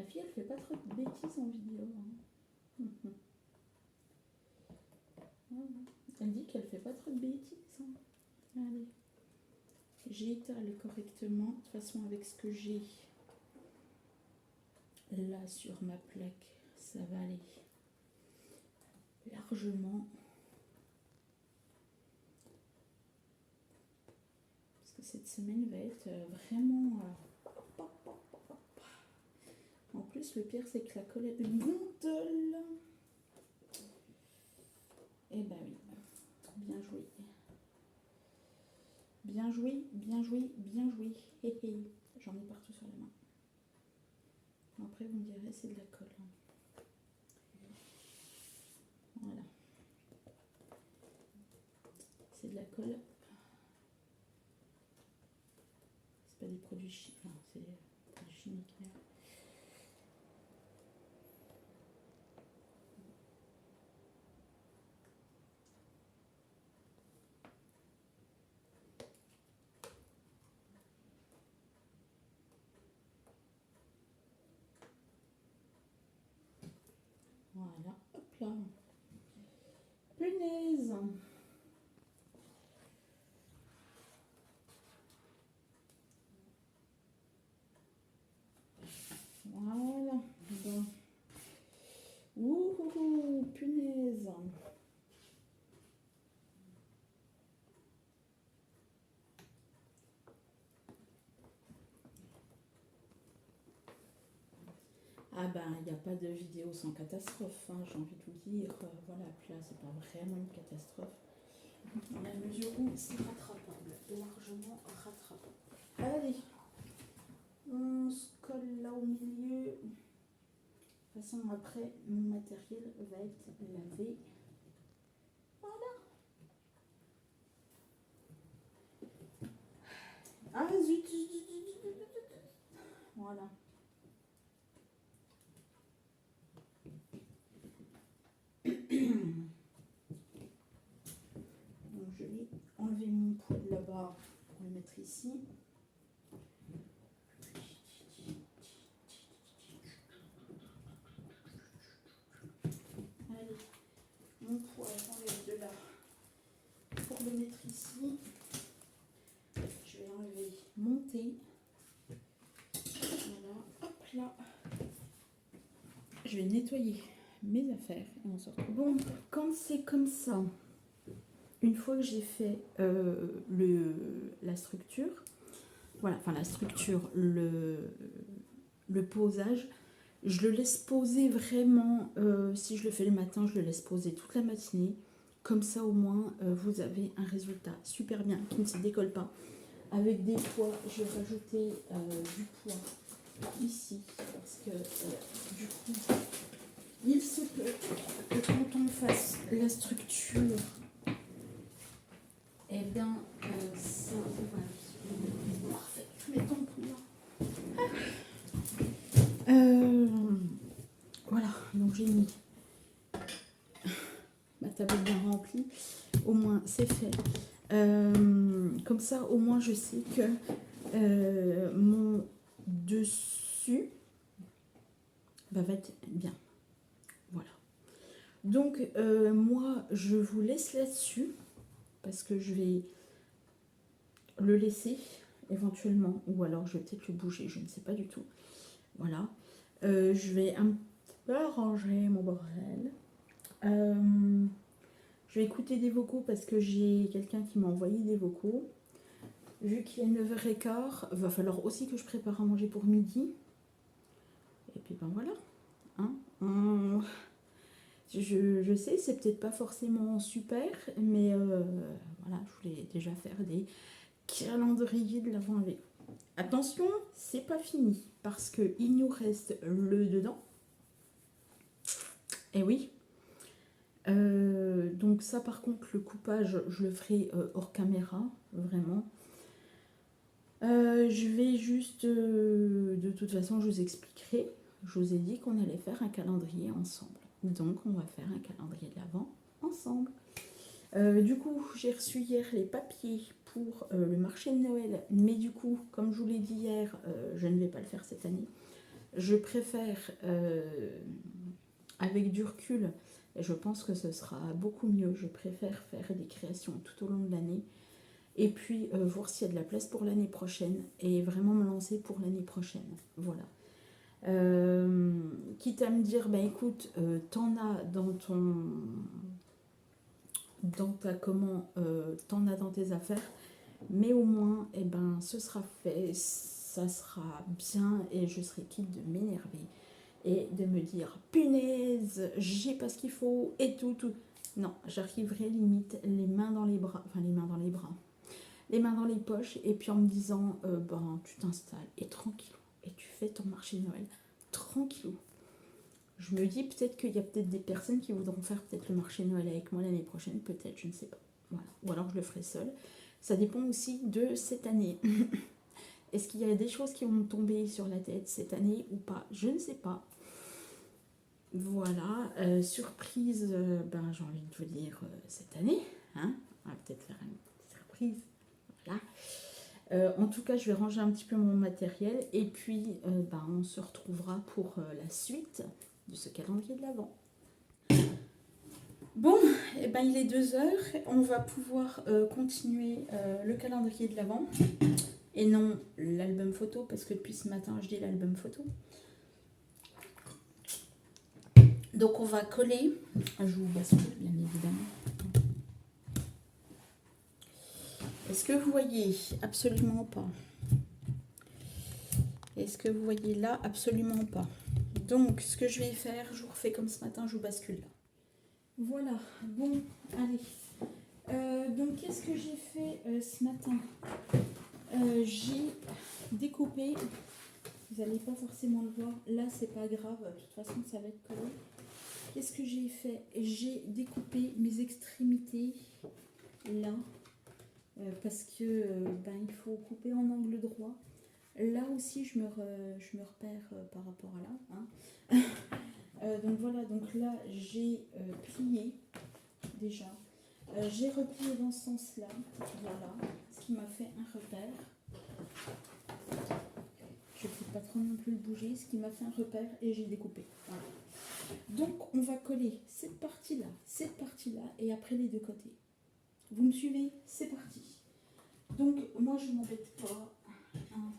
La fille, elle fait pas trop de bêtises en vidéo. Hein. Elle dit qu'elle fait pas trop de bêtises. Hein. Allez. J'étale correctement. De toute façon, avec ce que j'ai là sur ma plaque, ça va aller largement. Parce que cette semaine va être vraiment... En plus, le pire, c'est que la colle est une gondole. Eh ben oui, bien joué. Bien joué, bien joué, bien joué. Hé hé, j'en ai partout sur la main. Après, vous me direz, c'est de la colle. Voilà. C'est de la colle. C'est pas des produits chimiques. Non, c'est des produits chimiques. Voilà, hop là. Punaise. Voilà. Bon. Ouh, punaise. Ah ben, il n'y a pas de vidéo sans catastrophe, hein, j'ai envie de vous dire. Voilà, puis là, c'est pas vraiment une catastrophe. Dans la mesure où c'est rattrapable, largement rattrapable. Allez, on se colle là au milieu. De toute façon, après, mon matériel va être lavé. Voilà. Ah zut, zut, zut, zut, zut, zut. Voilà. Donc, je vais enlever mon poêle là-bas pour le mettre ici. Allez, mon poêle, j'enlève de là pour le mettre ici. Je vais enlever mon thé. Voilà, hop là. Je vais nettoyer mes affaires et on se retrouve. Bon, quand c'est comme ça, une fois que j'ai fait la structure, voilà, enfin la structure, le posage, je le laisse poser vraiment, si je le fais le matin, je le laisse poser toute la matinée. Comme ça, au moins, vous avez un résultat super bien, qui ne se décolle pas. Avec des poids, je vais rajouter du poids ici, parce que du coup, il se peut que quand on fasse la structure, eh bien, ça va être parfait. Je mets ton là. Voilà, donc j'ai mis ma table bien remplie. Au moins, c'est fait. Comme ça, au moins, je sais que mon dessus va être bien. Voilà. Donc, moi, je vous laisse là-dessus parce que je vais le laisser éventuellement, ou alors je vais peut-être le bouger, je ne sais pas du tout. Voilà. Je vais un peu arranger mon bordel. Je vais écouter des vocaux parce que j'ai quelqu'un qui m'a envoyé des vocaux. Vu qu'il est 9h15, va falloir aussi que je prépare à manger pour midi. Et puis ben voilà. Hein, je sais, c'est peut-être pas forcément super, mais voilà, je voulais déjà faire des calendriers de l'avant avec vous. Attention, c'est pas fini parce qu'il nous reste le dedans. Et oui. Donc ça par contre le coupage je le ferai hors caméra vraiment. Je vais juste de toute façon je vous expliquerai. Je vous ai dit qu'on allait faire un calendrier ensemble, donc on va faire un calendrier de l'Avent ensemble. Du coup j'ai reçu hier les papiers pour le marché de Noël, mais du coup comme je vous l'ai dit hier je ne vais pas le faire cette année Je préfère, avec du recul, et je pense que ce sera beaucoup mieux, je préfère faire des créations tout au long de l'année et puis voir s'il y a de la place pour l'année prochaine et vraiment me lancer pour l'année prochaine. Voilà. Quitte à me dire, bah écoute, t'en as dans t'en as dans tes affaires, mais au moins, eh ben, ce sera fait, ça sera bien et je serai quitte de m'énerver et de me dire, punaise, j'ai pas ce qu'il faut et tout. Non, j'arriverai limite les mains dans les bras, enfin les mains dans les bras, les mains dans les poches et puis en me disant, ben, tu t'installes et tranquille et tu fais ton marché de Noël tranquillou. Je me dis peut-être qu'il y a peut-être des personnes qui voudront faire peut-être le marché de Noël avec moi l'année prochaine, peut-être, je ne sais pas. Voilà. Ou alors je le ferai seule. Ça dépend aussi de cette année. Est-ce qu'il y a des choses qui vont me tomber sur la tête cette année ou pas? Je ne sais pas. Voilà. Surprise, ben, j'ai envie de vous dire cette année. Hein, on va peut-être faire une petite surprise. Voilà. En tout cas, je vais ranger un petit peu mon matériel et puis ben, on se retrouvera pour la suite de ce calendrier de l'Avent. Bon, eh ben, il est 2h, on va pouvoir continuer le calendrier de l'Avent et non l'album photo parce que depuis ce matin je dis l'album photo. Donc on va coller, je vous bascule bien évidemment. Est-ce que vous voyez? Absolument pas. Est-ce que vous voyez là? Absolument pas. Donc ce que je vais faire, je vous refais comme ce matin, je vous bascule là. Voilà, bon, allez. Donc qu'est-ce que j'ai fait ce matin? J'ai découpé, vous n'allez pas forcément le voir, là c'est pas grave, de toute façon ça va être collé. Qu'est-ce que j'ai fait? J'ai découpé mes extrémités là, parce que ben, il faut couper en angle droit. Là aussi je me repère par rapport à là. Hein. Donc voilà, donc là j'ai plié déjà. J'ai replié dans ce sens-là, voilà, ce qui m'a fait un repère. Je ne peux pas trop non plus le bouger, ce qui m'a fait un repère et j'ai découpé. Voilà. Donc on va coller cette partie-là et après les deux côtés. Vous me suivez? C'est parti. Donc moi je ne m'embête pas. Hein.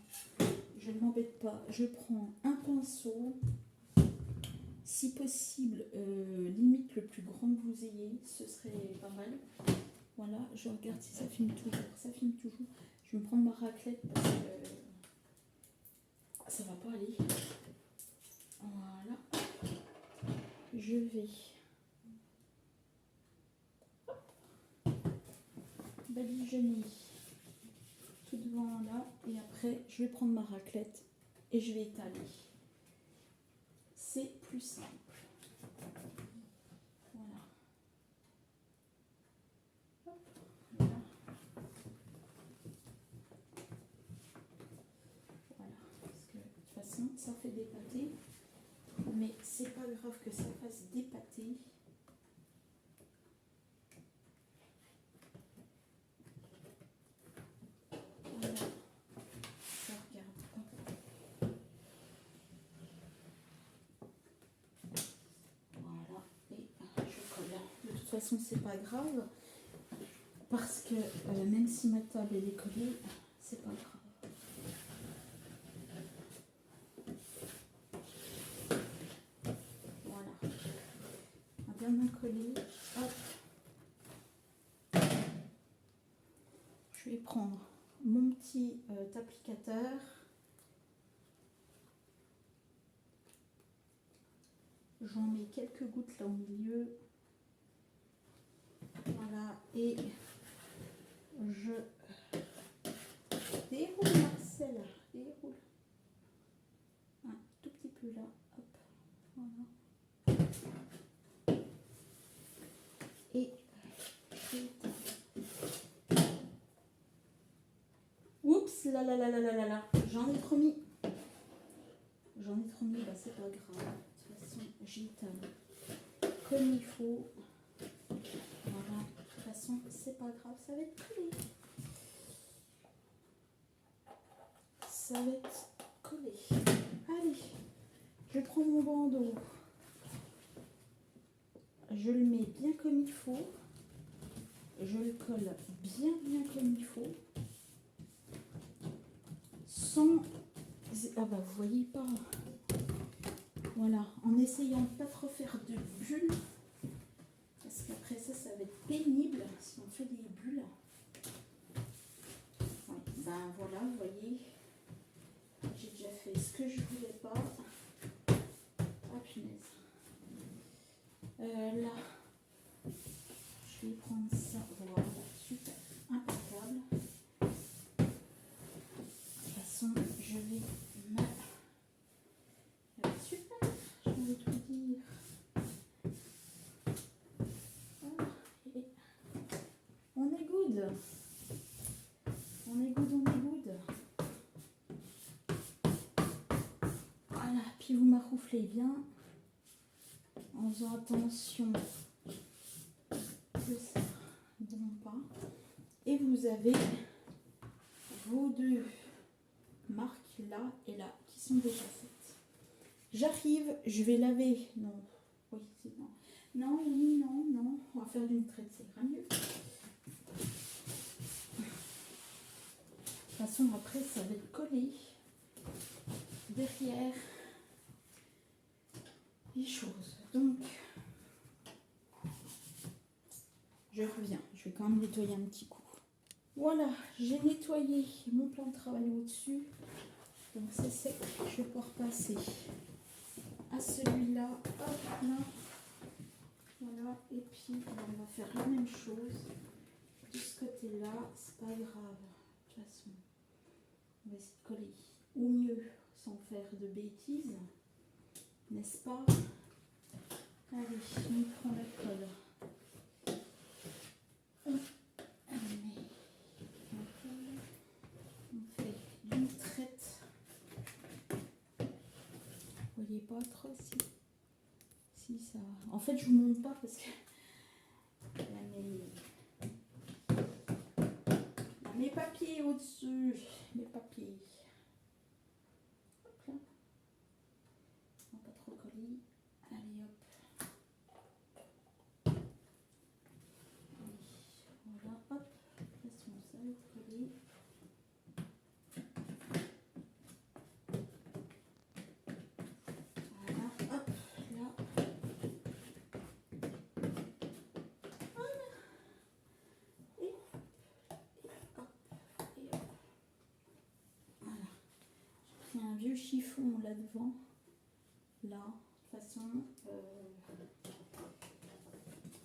Je ne m'embête pas. Je prends un pinceau. Si possible, limite le plus grand que vous ayez, ce serait pas mal. Voilà, je regarde si ça filme toujours. Ça filme toujours. Je vais me prendre ma raclette parce que ça va pas aller. Voilà. Je vais badigeonner tout devant là et après je vais prendre ma raclette et je vais étaler. C'est plus simple. Voilà. Hop, là. Voilà. Parce que de toute façon, ça fait des pâtés. Mais c'est pas grave que ça fasse des pâtés. Voilà. Ça regarde. Voilà. Et je colle. De toute façon, c'est pas grave. Parce que même si ma table elle est collée, c'est pas grave. Voilà. On va bien coller. Hop. Je vais prendre mon petit applicateur. J'en mets quelques gouttes là au milieu. Voilà. Et je déroule Marcel. Déroule. Un tout petit peu là. Hop. Voilà. Et oups, là. J'en ai trop mis. Bah c'est pas grave. De toute façon, j'étale comme il faut. Voilà. De toute façon, c'est pas grave, ça va être collé. Ça va être collé. Allez, Je prends mon bandeau, je le mets bien comme il faut, je le colle bien comme il faut, sans... Ah bah vous voyez pas, voilà, en essayant de pas trop faire de bulles, parce qu'après ça va être pénible si on fait des bulles. Ouais, ben voilà, vous voyez, j'ai déjà fait ce que je voulais pas. Ah punaise. Là, je vais prendre ça. Voilà, super, impeccable. De toute façon, je vais me... Super, je vais tout dire. Voilà. Et on est good. On est good, on est good. Voilà, puis vous m'arrouflez bien. En faisant attention que ça ne tombe pas. Et vous avez vos deux marques là et là qui sont déjà faites. J'arrive, je vais laver. Non, oui, c'est non. Non, oui, non, non. On va faire d'une traite, c'est rien mieux. De toute façon, après, ça va être collé derrière les choses. Donc, je reviens. Je vais quand même nettoyer un petit coup. Voilà, j'ai nettoyé mon plan de travail au-dessus. Donc c'est sec. Je vais pouvoir passer à celui-là. Hop là. Voilà. Et puis on va faire la même chose. De ce côté-là, c'est pas grave. De toute façon, on va essayer de coller au mieux sans faire de bêtises. N'est-ce pas? Allez, on prend la colle. On fait d'une traite. Vous voyez pas trop si ça... En fait, je vous montre pas parce que mes papiers au-dessus. Mes papiers. Hop là. On va pas trop coller. Allez hop. Voilà, hop. Laissons ça coller. Voilà, hop, là. Voilà. Et hop, et hop. Voilà. J'ai pris un vieux chiffon là devant. Là, de toute façon.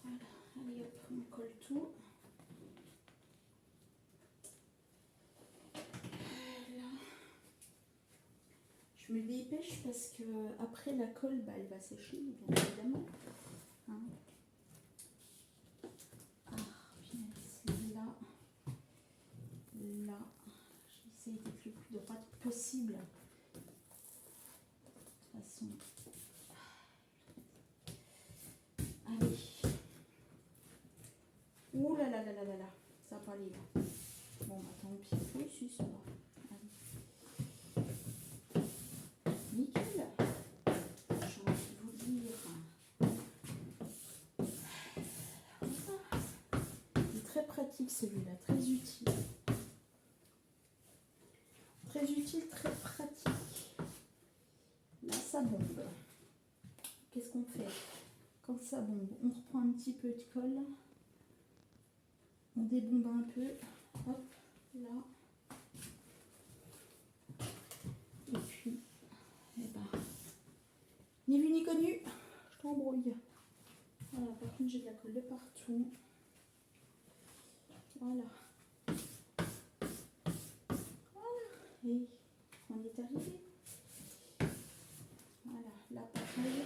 Voilà, allez hop, on colle tout. Là. Je me dépêche parce que après la colle, bah, elle va sécher, bien évidemment. Hein. Ah, punaise, là, j'essaie d'être le plus droite possible. De toute façon. Allez. Ouh là là là là là là, ça va pas aller là. Bon, bah tant pis, oui, si, ça va. Allez. Nickel. J'ai envie de vous dire. Il est très pratique celui-là, très utile. Très utile, très pratique. Là, ça bombe. Qu'est-ce qu'on fait? Quand ça bombe, on reprend un petit peu de colle. On débombe un peu. Hop, là. Et puis, eh ben, ni vu ni connu, je t'embrouille. Voilà, par contre, j'ai de la colle de partout. Voilà. Voilà. Et on est arrivé. Voilà, là pareil.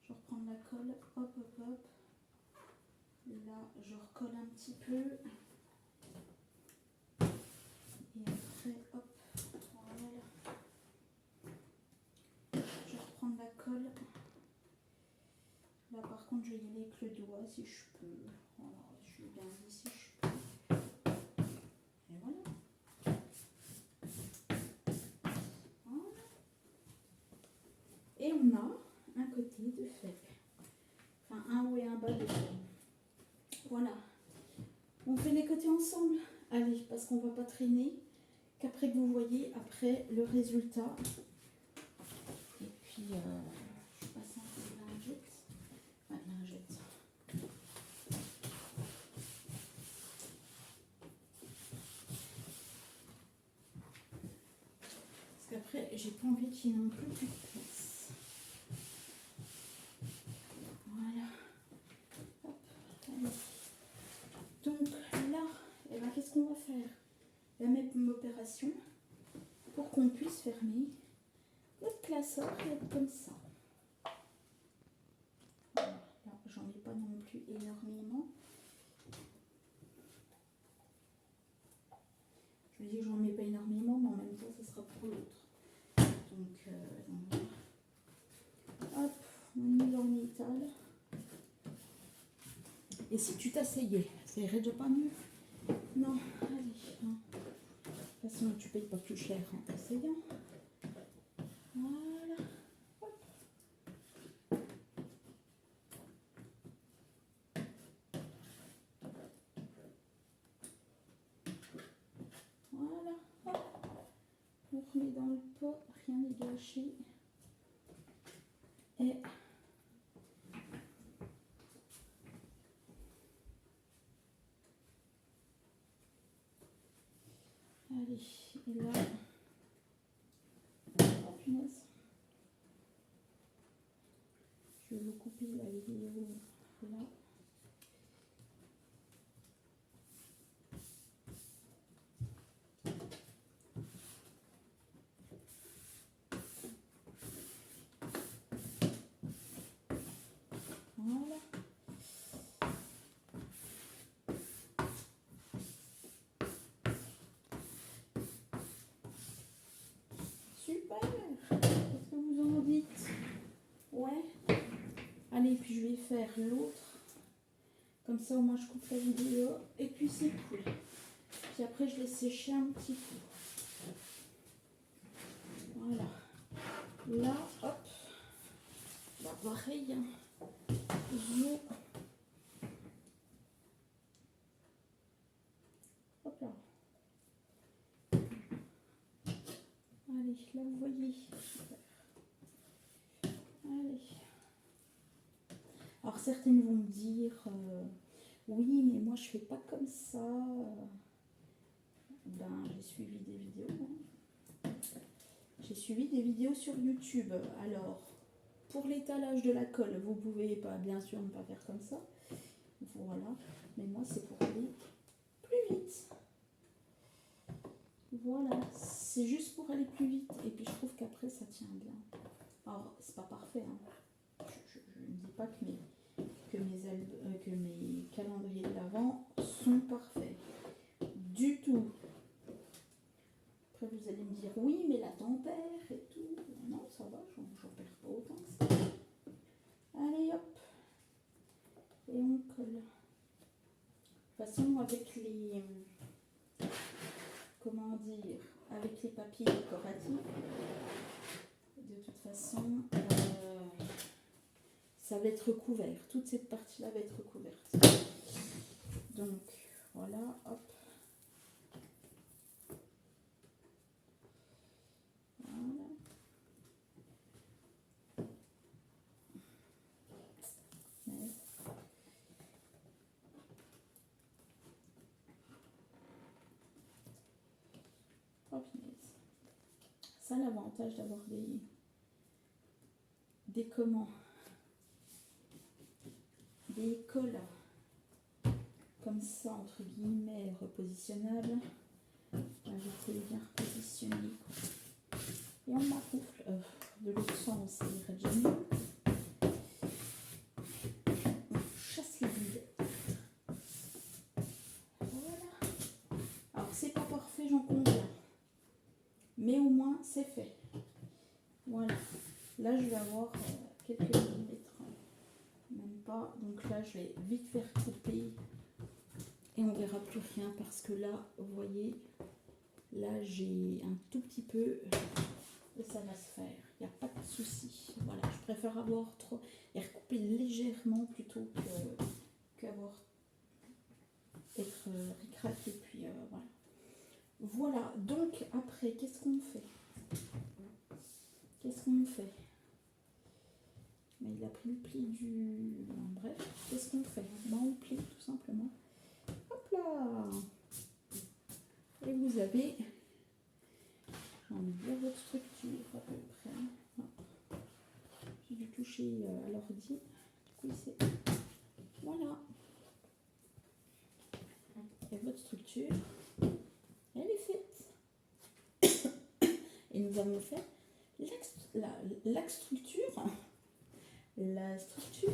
Je reprends la colle. Hop, hop, hop. Là, je recolle un petit peu. Et après, hop. Voilà. Je reprends la colle. Là, par contre, je vais y aller avec le doigt si je peux. Voilà, je vais bien dit si je peux. Et voilà. Voilà. Et on a un côté de fer. Enfin, un haut et un bas de fer. Voilà. On fait les côtés ensemble. Allez, parce qu'on ne va pas traîner. Qu'après que vous voyez, après, le résultat. Et puis, je passe un peu de lingette. Ouais, lingette. Parce qu'après, j'ai pas envie qu'il y ait non plus de place. Voilà. Hop, allez. Donc là, eh ben, qu'est-ce qu'on va faire? La même opération pour qu'on puisse fermer notre classeur et être comme ça. Voilà. Là, j'en ai pas non plus énormément. Je me dis que j'en mets pas énormément, mais en même temps, ça sera pour l'autre. Donc, hop, on met dans l'étal. Et si tu t'asseyais, ça irait déjà pas mieux? Non, allez. Hein. De toute façon, tu payes pas plus cher en t'asseyant. Voilà. Hop. Voilà. Hop. On remet dans le pot, rien n'est gâché. Et allez, et là, oh punaise, je vais vous couper la vidéo là. Voilà. Super. Qu'est-ce que vous en dites? Ouais. Allez, puis je vais faire l'autre. Comme ça, au moins, je coupe la vidéo. Et puis, c'est cool. Puis après, je laisse sécher un petit peu. Voilà. Là, hop. Bah, pareil. Hein. Hop là. Allez, là, vous voyez. Super. Allez. Alors, certaines vont me dire... oui, mais moi je fais pas comme ça. Ben, j'ai suivi des vidéos. Hein. J'ai suivi des vidéos sur YouTube. Alors, pour l'étalage de la colle, vous pouvez pas, bien sûr, ne pas faire comme ça. Voilà. Mais moi, c'est pour aller plus vite. Voilà. C'est juste pour aller plus vite. Et puis, je trouve qu'après, ça tient bien. Alors, c'est pas parfait. Hein. Je ne dis pas que mes calendriers de l'Avent sont parfaits. Du tout. Après, vous allez me dire, oui, mais la tempère et tout. Non, ça va, j'en perds pas autant que ça. Allez, hop. Et on colle. De toute façon, avec les... comment dire? Avec les papiers décoratifs, de toute façon, ça va être recouvert. Toute cette partie-là va être recouverte. Donc, voilà, hop. Voilà. Oh, ça, l'avantage d'avoir des comment, des cols comme ça, entre guillemets, repositionnables. Je peux les bien repositionner. Et on m'acoufle de l'autre sens, ça irait déjà mieux. On chasse les bidettes. Voilà. Alors, c'est pas parfait, j'en conviens. Mais au moins, c'est fait. Voilà. Là, je vais avoir quelques millimètres. Même pas. Donc là, je vais vite faire couper. Et on verra plus rien parce que là, vous voyez, là, j'ai un tout petit peu et ça va se faire. Il n'y a pas de souci. Voilà. préfère avoir trop et recouper légèrement plutôt qu'avoir être ric-rac et puis voilà. Voilà, donc après, qu'est-ce qu'on fait? Qu'est-ce qu'on fait? Mais il a pris le pli du... Bon, bref, qu'est-ce qu'on fait? Ben, on le plie tout simplement. Hop là! Et vous avez... J'ai envie de dire votre structure à peu près. Ah. J'ai dû toucher à l'ordi. Du coup, c'est... Voilà. Et votre structure, elle est faite. Et nous avons fait la structure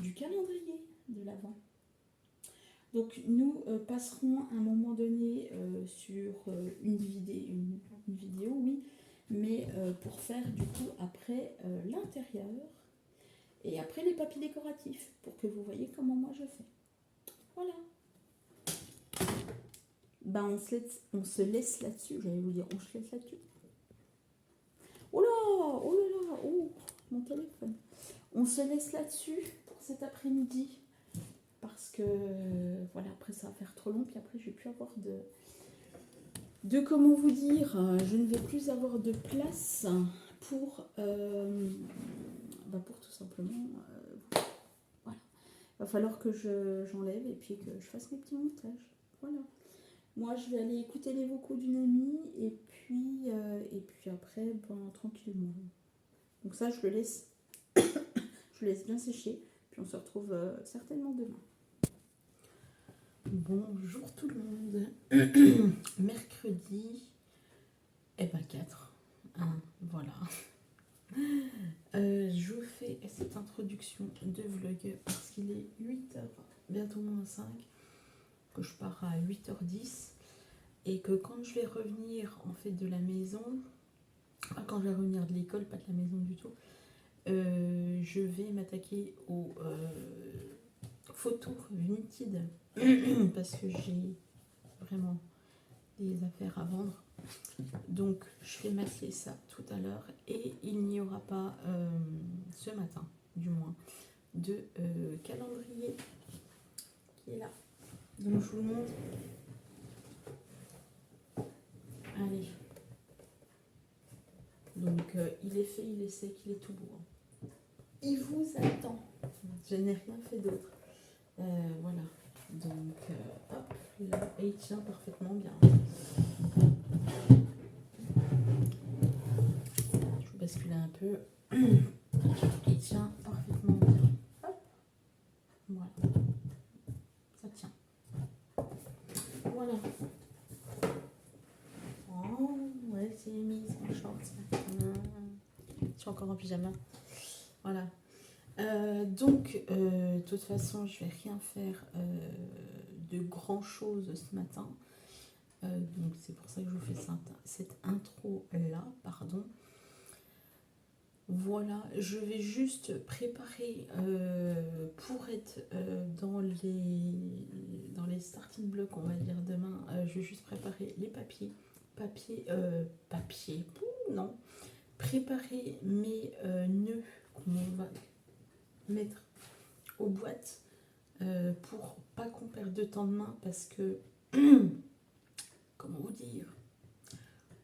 du calendrier de l'Avent. Donc nous passerons à un moment donné sur une vidéo, oui, mais pour faire du coup après l'intérieur et après les papiers décoratifs, pour que vous voyez comment moi je fais. Voilà. Ben on se laisse là-dessus, j'allais vous dire, on se laisse là-dessus. Oh là, oh, mon téléphone. On se laisse là-dessus pour cet après-midi. Parce que, voilà, après ça va faire trop long. Puis après, je vais plus avoir de comment vous dire, je ne vais plus avoir de place pour tout simplement, voilà. Il va falloir que j'enlève et puis que je fasse mes petits montages. Voilà. Moi, je vais aller écouter les vocaux d'une amie et puis après, tranquillement. Donc ça, je le laisse bien sécher. Puis on se retrouve certainement demain. Bonjour tout le monde. Mercredi, 4. Voilà. Je vous fais cette introduction de vlog parce qu'il est 8h, bientôt moins 5, que je pars à 8h10 et que quand je vais revenir en fait de la maison, quand je vais revenir de l'école, pas de la maison du tout, je vais m'attaquer aux photos Vinted parce que j'ai vraiment des affaires à vendre. Donc je vais m'atteler ça tout à l'heure et il n'y aura pas ce matin du moins de calendrier qui est là. Donc je vous le montre. Allez. Donc il est fait, il est sec, il est tout beau. Il vous attend. Je n'ai rien fait d'autre. Voilà. Donc hop là, et il tient parfaitement bien. Je vous bascule un peu. Il tient parfaitement bien. Hop. Voilà. Ça tient. Voilà. Oh, ouais, c'est mise en short. Je suis encore en pyjama. Voilà. Donc, de toute façon, je vais rien faire de grand chose ce matin. Donc, c'est pour ça que je vous fais cette intro-là, pardon. Voilà, je vais juste préparer pour être dans les starting blocks, on va dire demain. Je vais juste préparer les papiers. Non. Préparer mes nœuds qu'on va mettre aux boîtes pour pas qu'on perde de temps de main parce que, comment vous dire,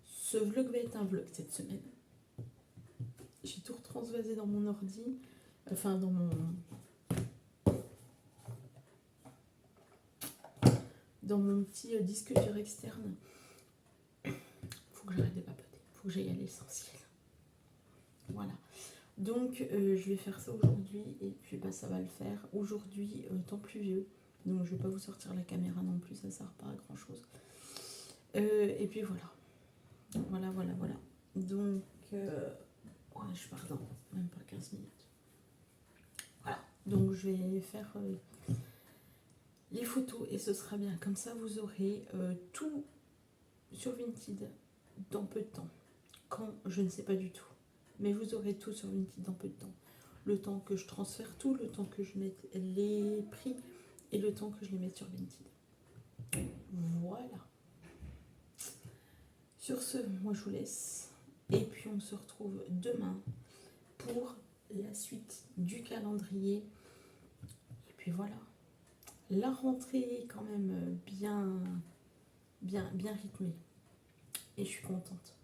ce vlog va être un vlog cette semaine. J'ai tout retransvasé dans mon ordi, enfin dans mon petit disque dur externe. Faut que j'arrête de papoter, faut que j'aille à l'essentiel. Voilà. Donc je vais faire ça aujourd'hui et puis ça va le faire. Aujourd'hui, temps pluvieux, donc je vais pas vous sortir la caméra non plus, ça sert pas à grand chose. Et puis voilà. Voilà. Donc je pars dans même pas 15 minutes. Voilà. Donc je vais faire les photos et ce sera bien. Comme ça vous aurez tout sur Vinted dans peu de temps. Quand je ne sais pas du tout. Mais vous aurez tout sur Vinted dans peu de temps. Le temps que je transfère tout, le temps que je mette les prix et le temps que je les mette sur Vinted. Voilà. Sur ce, moi je vous laisse. Et puis on se retrouve demain pour la suite du calendrier. Et puis voilà, la rentrée est quand même bien rythmée. Et je suis contente.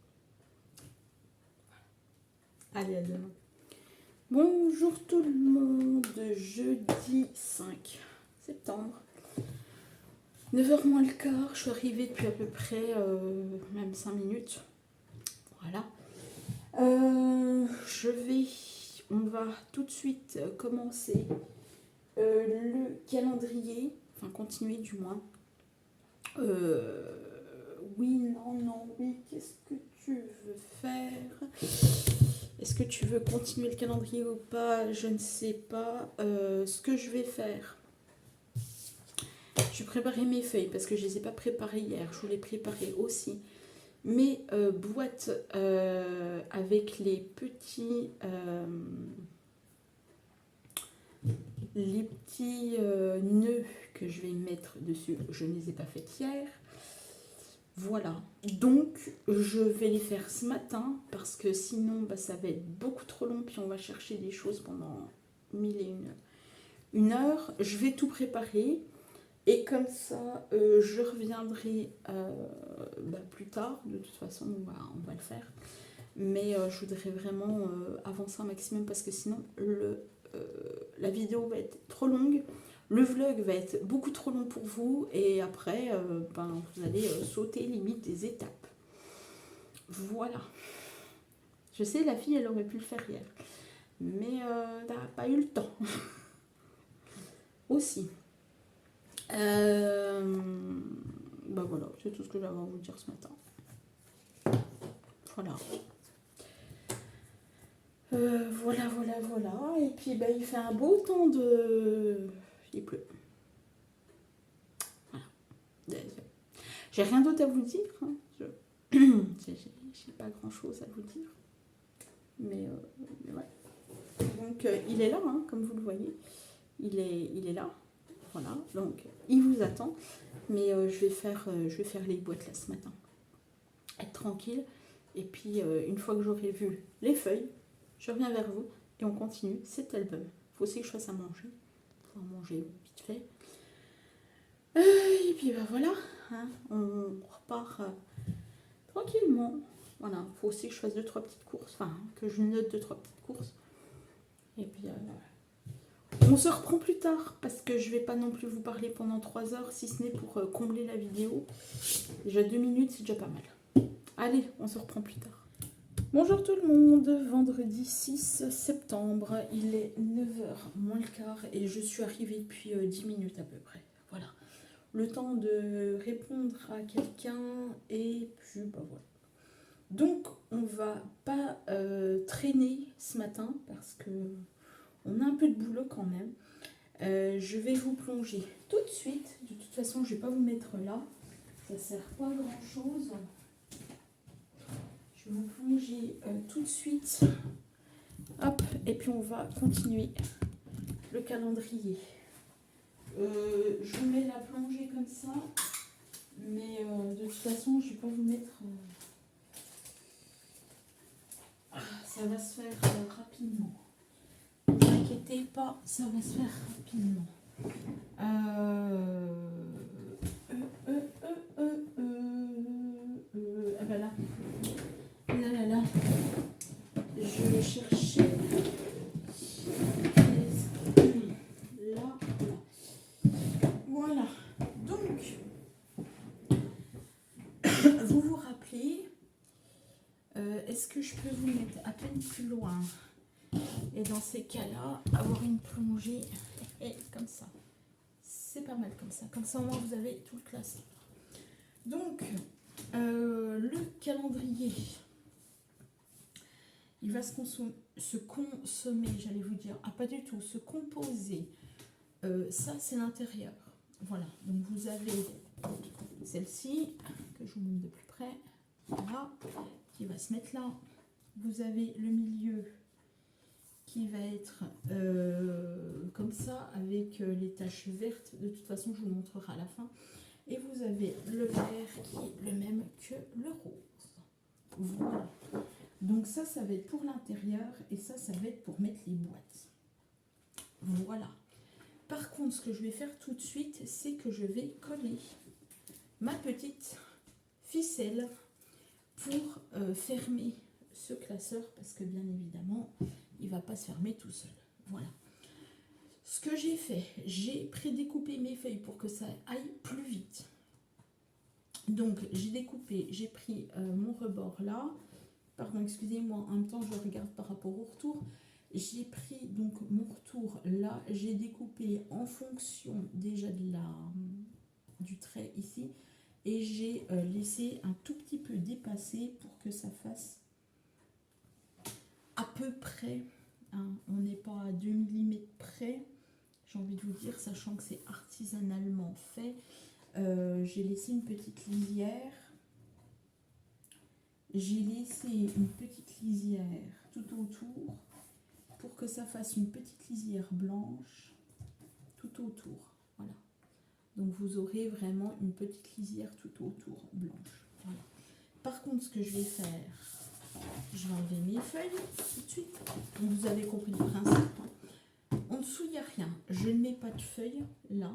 Allez, à demain. Bonjour tout le monde, jeudi 5 septembre. 9h moins le quart, je suis arrivée depuis à peu près même 5 minutes. Voilà. On va tout de suite commencer le calendrier, enfin continuer du moins. Oui, non, oui, qu'est-ce que tu veux faire? Est-ce que tu veux continuer le calendrier ou pas? Je ne sais pas. Ce que je vais faire, je vais préparer mes feuilles parce que je ne les ai pas préparées hier. Je voulais préparer aussi mes boîtes avec les petits nœuds que je vais mettre dessus. Je ne les ai pas faites hier. Voilà, donc je vais les faire ce matin parce que sinon ça va être beaucoup trop long, puis on va chercher des choses pendant 1001 heures. Je vais tout préparer et comme ça je reviendrai plus tard. De toute façon on va le faire, mais je voudrais vraiment avancer un maximum parce que sinon la vidéo va être trop longue. Le vlog va être beaucoup trop long pour vous et après, vous allez sauter limite des étapes. Voilà. Je sais, la fille, elle aurait pu le faire hier. Mais elle n'a pas eu le temps. Aussi. Voilà, c'est tout ce que j'avais à vous dire ce matin. Voilà. Voilà. Et puis, il fait un beau temps de... Il pleut. Voilà. J'ai rien d'autre à vous dire. Hein. J'ai pas grand chose à vous dire. Mais ouais. Donc il est là, hein, comme vous le voyez. Il est là. Voilà. Donc il vous attend. Mais je vais faire les boîtes là ce matin. Être tranquille. Et puis une fois que j'aurai vu les feuilles, je reviens vers vous et on continue cet album. Il faut aussi que je fasse à manger. Pour manger vite fait. Et puis voilà, hein, on repart tranquillement. Voilà, il faut aussi que je fasse 2-3 petites courses, enfin que je note 2-3 petites courses. Et puis on se reprend plus tard parce que je vais pas non plus vous parler pendant 3 heures, si ce n'est pour combler la vidéo. Déjà 2 minutes, c'est déjà pas mal. Allez, on se reprend plus tard. Bonjour tout le monde, vendredi 6 septembre, il est 9h moins le quart et je suis arrivée depuis 10 minutes à peu près. Voilà, le temps de répondre à quelqu'un et puis voilà. Donc on va pas traîner ce matin parce que on a un peu de boulot quand même. Je vais vous plonger tout de suite. De toute façon, je vais pas vous mettre là, ça sert pas à grand chose. Je vais vous plonger tout de suite. Hop, et puis on va continuer le calendrier. Je vous mets la plongée comme ça, mais de toute façon, je vais pas vous mettre. Ça va se faire rapidement. Ne vous inquiétez pas, ça va se faire rapidement. Là. Je vais chercher là. Voilà. Donc, vous vous rappelez, est-ce que je peux vous mettre à peine plus loin? Et dans ces cas-là, avoir une plongée et comme ça. C'est pas mal comme ça. Comme ça, au moins, vous avez tout le classé. Donc, le calendrier, il va se consommer, j'allais vous dire. Ah, pas du tout, se composer. Ça, c'est l'intérieur. Voilà. Donc, vous avez celle-ci, que je vous montre de plus près. Voilà. Qui va se mettre là. Vous avez le milieu qui va être comme ça, avec les taches vertes. De toute façon, je vous montrerai à la fin. Et vous avez le vert qui est le même que le rose. Voilà. Donc ça va être pour l'intérieur et ça va être pour mettre les boîtes. Voilà. Par contre, ce que je vais faire tout de suite, c'est que je vais coller ma petite ficelle pour fermer ce classeur parce que bien évidemment, il ne va pas se fermer tout seul. Voilà. Ce que j'ai fait, j'ai prédécoupé mes feuilles pour que ça aille plus vite. Donc j'ai découpé, j'ai pris mon rebord là. Pardon, excusez-moi, en même temps je regarde par rapport au retour. J'ai pris donc mon retour là, j'ai découpé en fonction déjà du trait ici. Et j'ai laissé un tout petit peu dépasser pour que ça fasse à peu près, hein, on n'est pas à 2 mm près, j'ai envie de vous dire, sachant que c'est artisanalement fait. J'ai laissé une petite lisière. J'ai laissé une petite lisière tout autour pour que ça fasse une petite lisière blanche tout autour. Voilà. Donc vous aurez vraiment une petite lisière tout autour blanche. Voilà. Par contre, ce que je vais faire, je vais enlever mes feuilles tout de suite. Donc vous avez compris le principe. En dessous, il n'y a rien. Je ne mets pas de feuilles là.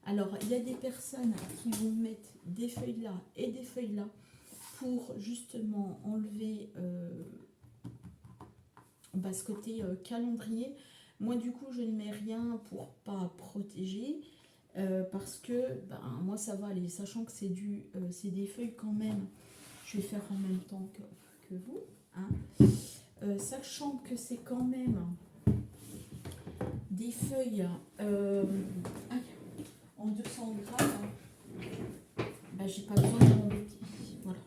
Alors, il y a des personnes qui vont mettre des feuilles là et des feuilles là pour justement enlever ce côté calendrier. Moi, du coup, je ne mets rien pour pas protéger. Parce que moi ça va aller, sachant que c'est des feuilles quand même, je vais faire en même temps que vous, hein. Sachant que c'est quand même des feuilles en 200 grammes, j'ai pas besoin de m'embêter. Voilà.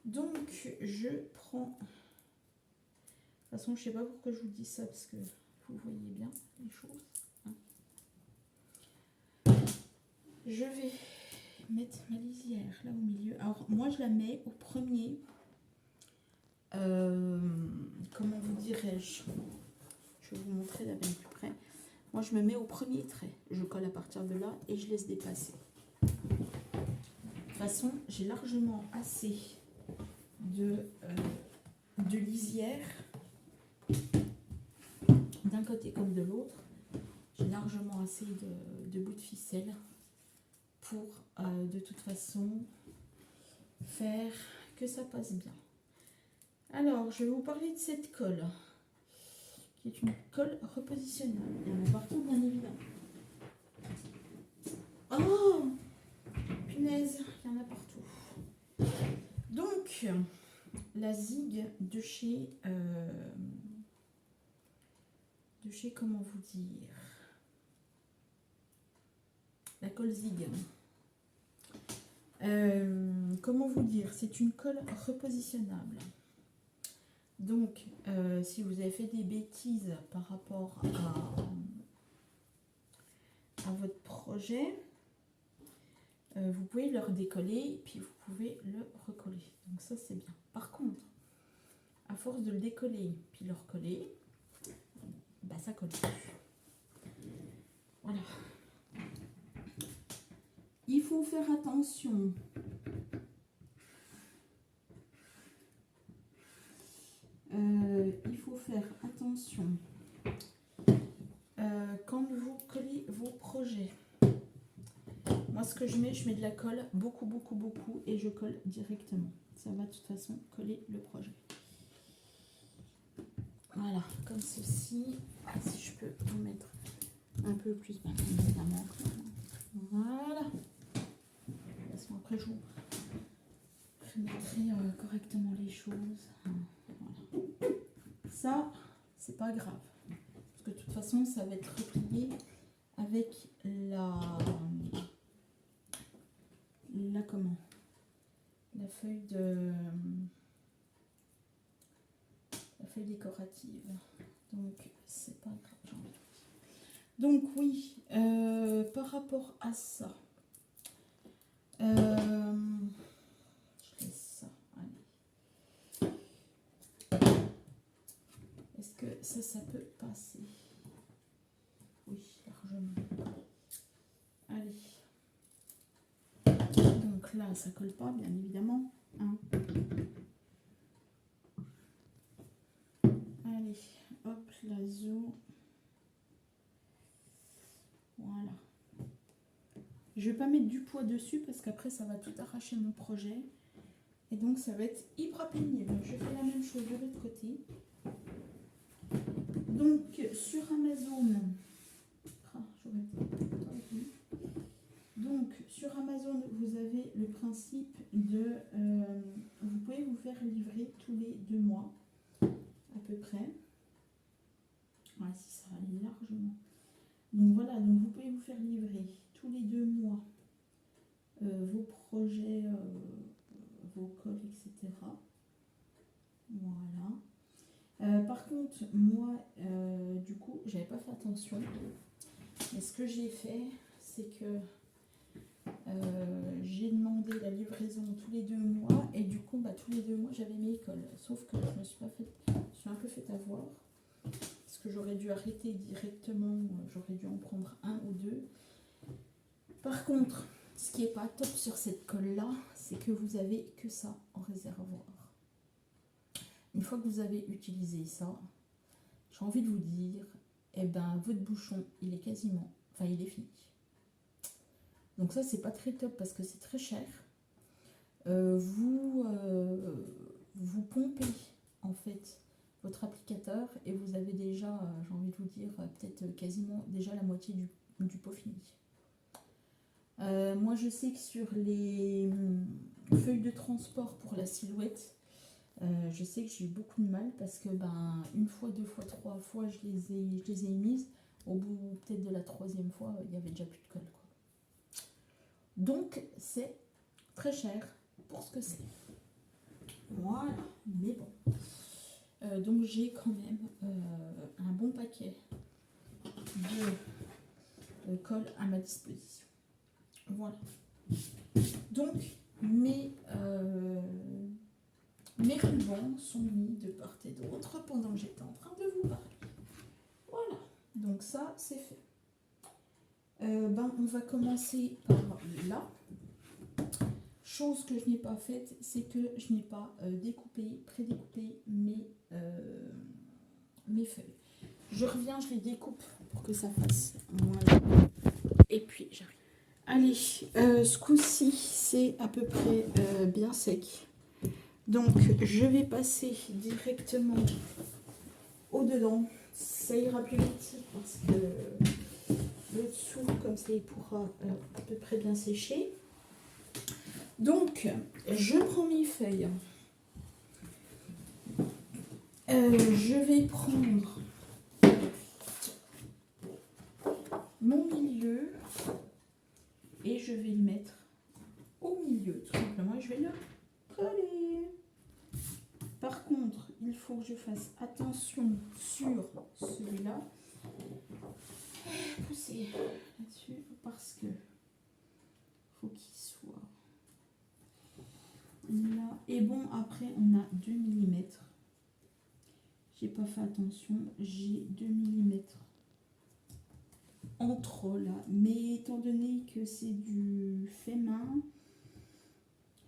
Donc je prends, de toute façon je sais pas pourquoi je vous dis ça parce que vous voyez bien les choses. Je vais mettre ma lisière là au milieu. Alors moi je la mets au premier, comment vous dirais-je, je vais vous montrer d'abord plus près. Moi je me mets au premier trait, je colle à partir de là et je laisse dépasser. De toute façon j'ai largement assez de lisière d'un côté comme de l'autre. J'ai largement assez de bouts de ficelle pour de toute façon faire que ça passe bien. Alors, je vais vous parler de cette colle, qui est une colle repositionnable. Il y en a partout, bien évidemment. Oh, punaise, il y en a partout. Donc, la Zig de chez comment vous dire, la colle Zig. Comment vous dire, c'est une colle repositionnable. Donc, si vous avez fait des bêtises par rapport à votre projet, vous pouvez le redécoller et puis vous pouvez le recoller. Donc ça, c'est bien. Par contre, à force de le décoller puis le recoller, ça colle plus. Voilà. Il faut faire attention. Il faut faire attention quand vous collez vos projets. Moi, ce que je mets de la colle, beaucoup, et je colle directement. Ça va de toute façon coller le projet. Voilà, comme ceci. Si je peux vous mettre un peu plus, évidemment. Voilà. Après, je vous mettrai correctement les choses. Voilà. Ça, c'est pas grave. Parce que de toute façon, ça va être replié avec la feuille décorative. Donc, c'est pas grave. Donc, oui, par rapport à ça, je laisse ça. Allez. Est-ce que ça peut passer? Oui, largement. Allez. Donc là, ça colle pas, bien évidemment. Hein. Allez, hop, lazo. Voilà. Je vais pas mettre du poids dessus parce qu'après ça va tout arracher mon projet. Et donc ça va être hyper pénible. Je fais la même chose de l'autre côté. Donc sur Amazon, sur Amazon, vous avez le principe de, vous pouvez vous faire livrer tous les 2 mois, à peu près. Ouais, si ça va aller largement. Donc voilà, donc vous pouvez vous faire livrer tous les 2 mois vos projets, vos cols, etc. Voilà. Par contre, moi, du coup, j'avais pas fait attention. Et ce que j'ai fait, c'est que j'ai demandé la livraison tous les 2 mois. Et du coup, tous les 2 mois, j'avais mes écoles. Sauf que je me suis un peu fait avoir. Parce que j'aurais dû arrêter directement. J'aurais dû en prendre 1 ou 2. Par contre, ce qui n'est pas top sur cette colle-là, c'est que vous avez que ça en réservoir. Une fois que vous avez utilisé ça, j'ai envie de vous dire, votre bouchon, il est quasiment, il est fini. Donc ça, c'est pas très top parce que c'est très cher. Vous pompez en fait votre applicateur et vous avez déjà, j'ai envie de vous dire, peut-être quasiment déjà la moitié du pot fini. Moi, je sais que sur les feuilles de transport pour la silhouette, je sais que j'ai eu beaucoup de mal parce que 1 fois, 2 fois, 3 fois, je les ai émises. Au bout peut-être de la 3e fois, il n'y avait déjà plus de colle, quoi. Donc, c'est très cher pour ce que c'est. Voilà, mais bon. Donc, j'ai quand même un bon paquet de colle à ma disposition. Voilà. Donc, mes rubans sont mis de part et d'autre pendant que j'étais en train de vous parler. Voilà. Donc ça, c'est fait. On va commencer par là. Chose que je n'ai pas faite, c'est que je n'ai pas prédécoupé mes feuilles. Je reviens, je les découpe pour que ça fasse moins long. Et puis j'arrive. Allez, ce coup-ci, c'est à peu près bien sec. Donc, je vais passer directement au-dedans. Ça ira plus vite parce que le dessous, comme ça, il pourra à peu près bien sécher. Donc, je prends mes feuilles. Je vais prendre mon milieu et je vais le mettre au milieu, tout simplement, et je vais le coller. Par contre, il faut que je fasse attention sur celui-là. Pousser là-dessus parce que faut qu'il soit là. Et bon, après, on a 2 mm. J'ai pas fait attention. J'ai 2 mm en trop là. Mais étant donné que c'est du fait main,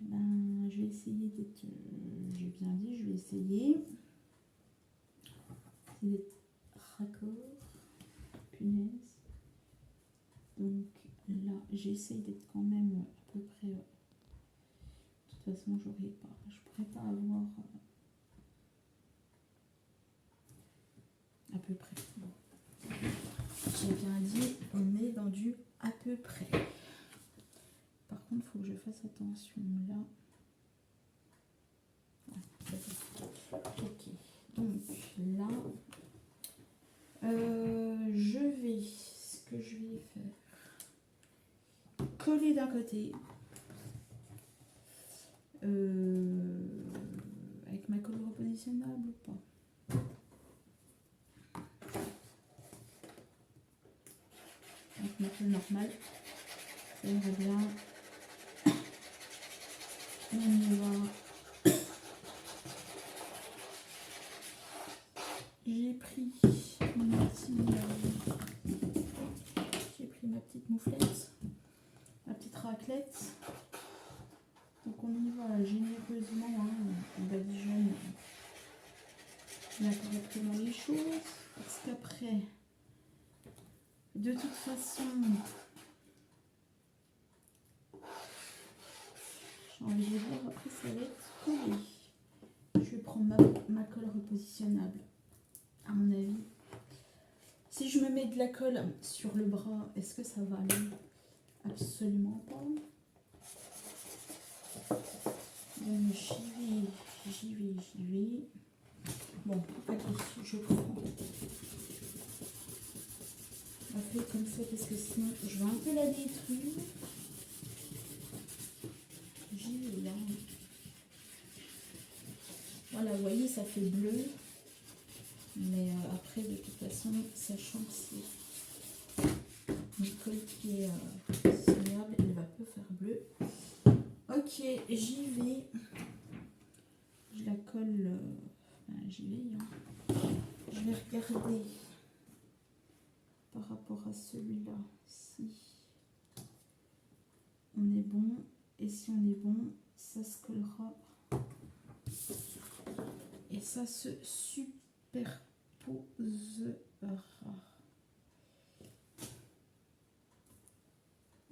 je vais essayer d'être, j'ai bien dit, je vais essayer d'être raccord, punaise. Donc là, j'essaye d'être quand même à peu près, de toute façon, je pourrais pas avoir à peu près. Bon. J'ai bien dit, on est dans du à peu près. Par contre, il faut que je fasse attention là. Ok, donc là, ce que je vais faire, coller d'un côté, avec ma colle repositionnable ou pas? Avec ma colle normale, ça irait bien. On y va. J'ai pris ma petite mouflette, ma petite raclette. Donc on y va généreusement, on badigeonne la colle correctement les choses. Parce qu'après, de toute façon, j'ai envie de dire, après ça va être collé. Je vais prendre ma colle repositionnable. À mon avis, si je me mets de la colle sur le bras, est-ce que ça va aller? Absolument pas. Donc j'y vais. Bon, allez, je prends. On va faire comme ça parce que sinon je vais un peu la détruire. J'y vais là. Voilà, vous voyez, ça fait bleu. Mais après, de toute façon, sachant que c'est une colle qui est signable, elle va peu faire bleu. Ok, j'y vais. Je la colle. J'y vais. Hein. Je vais regarder par rapport à celui-là. Si on est bon. Et si on est bon, ça se collera. Et ça se superposera.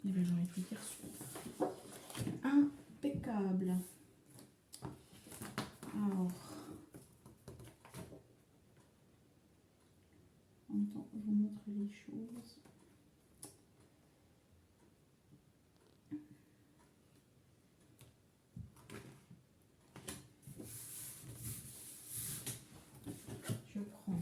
Et bien, j'ai envie de vous dire super. Impeccable. Alors, en même temps, je vous montre les choses. Je prends.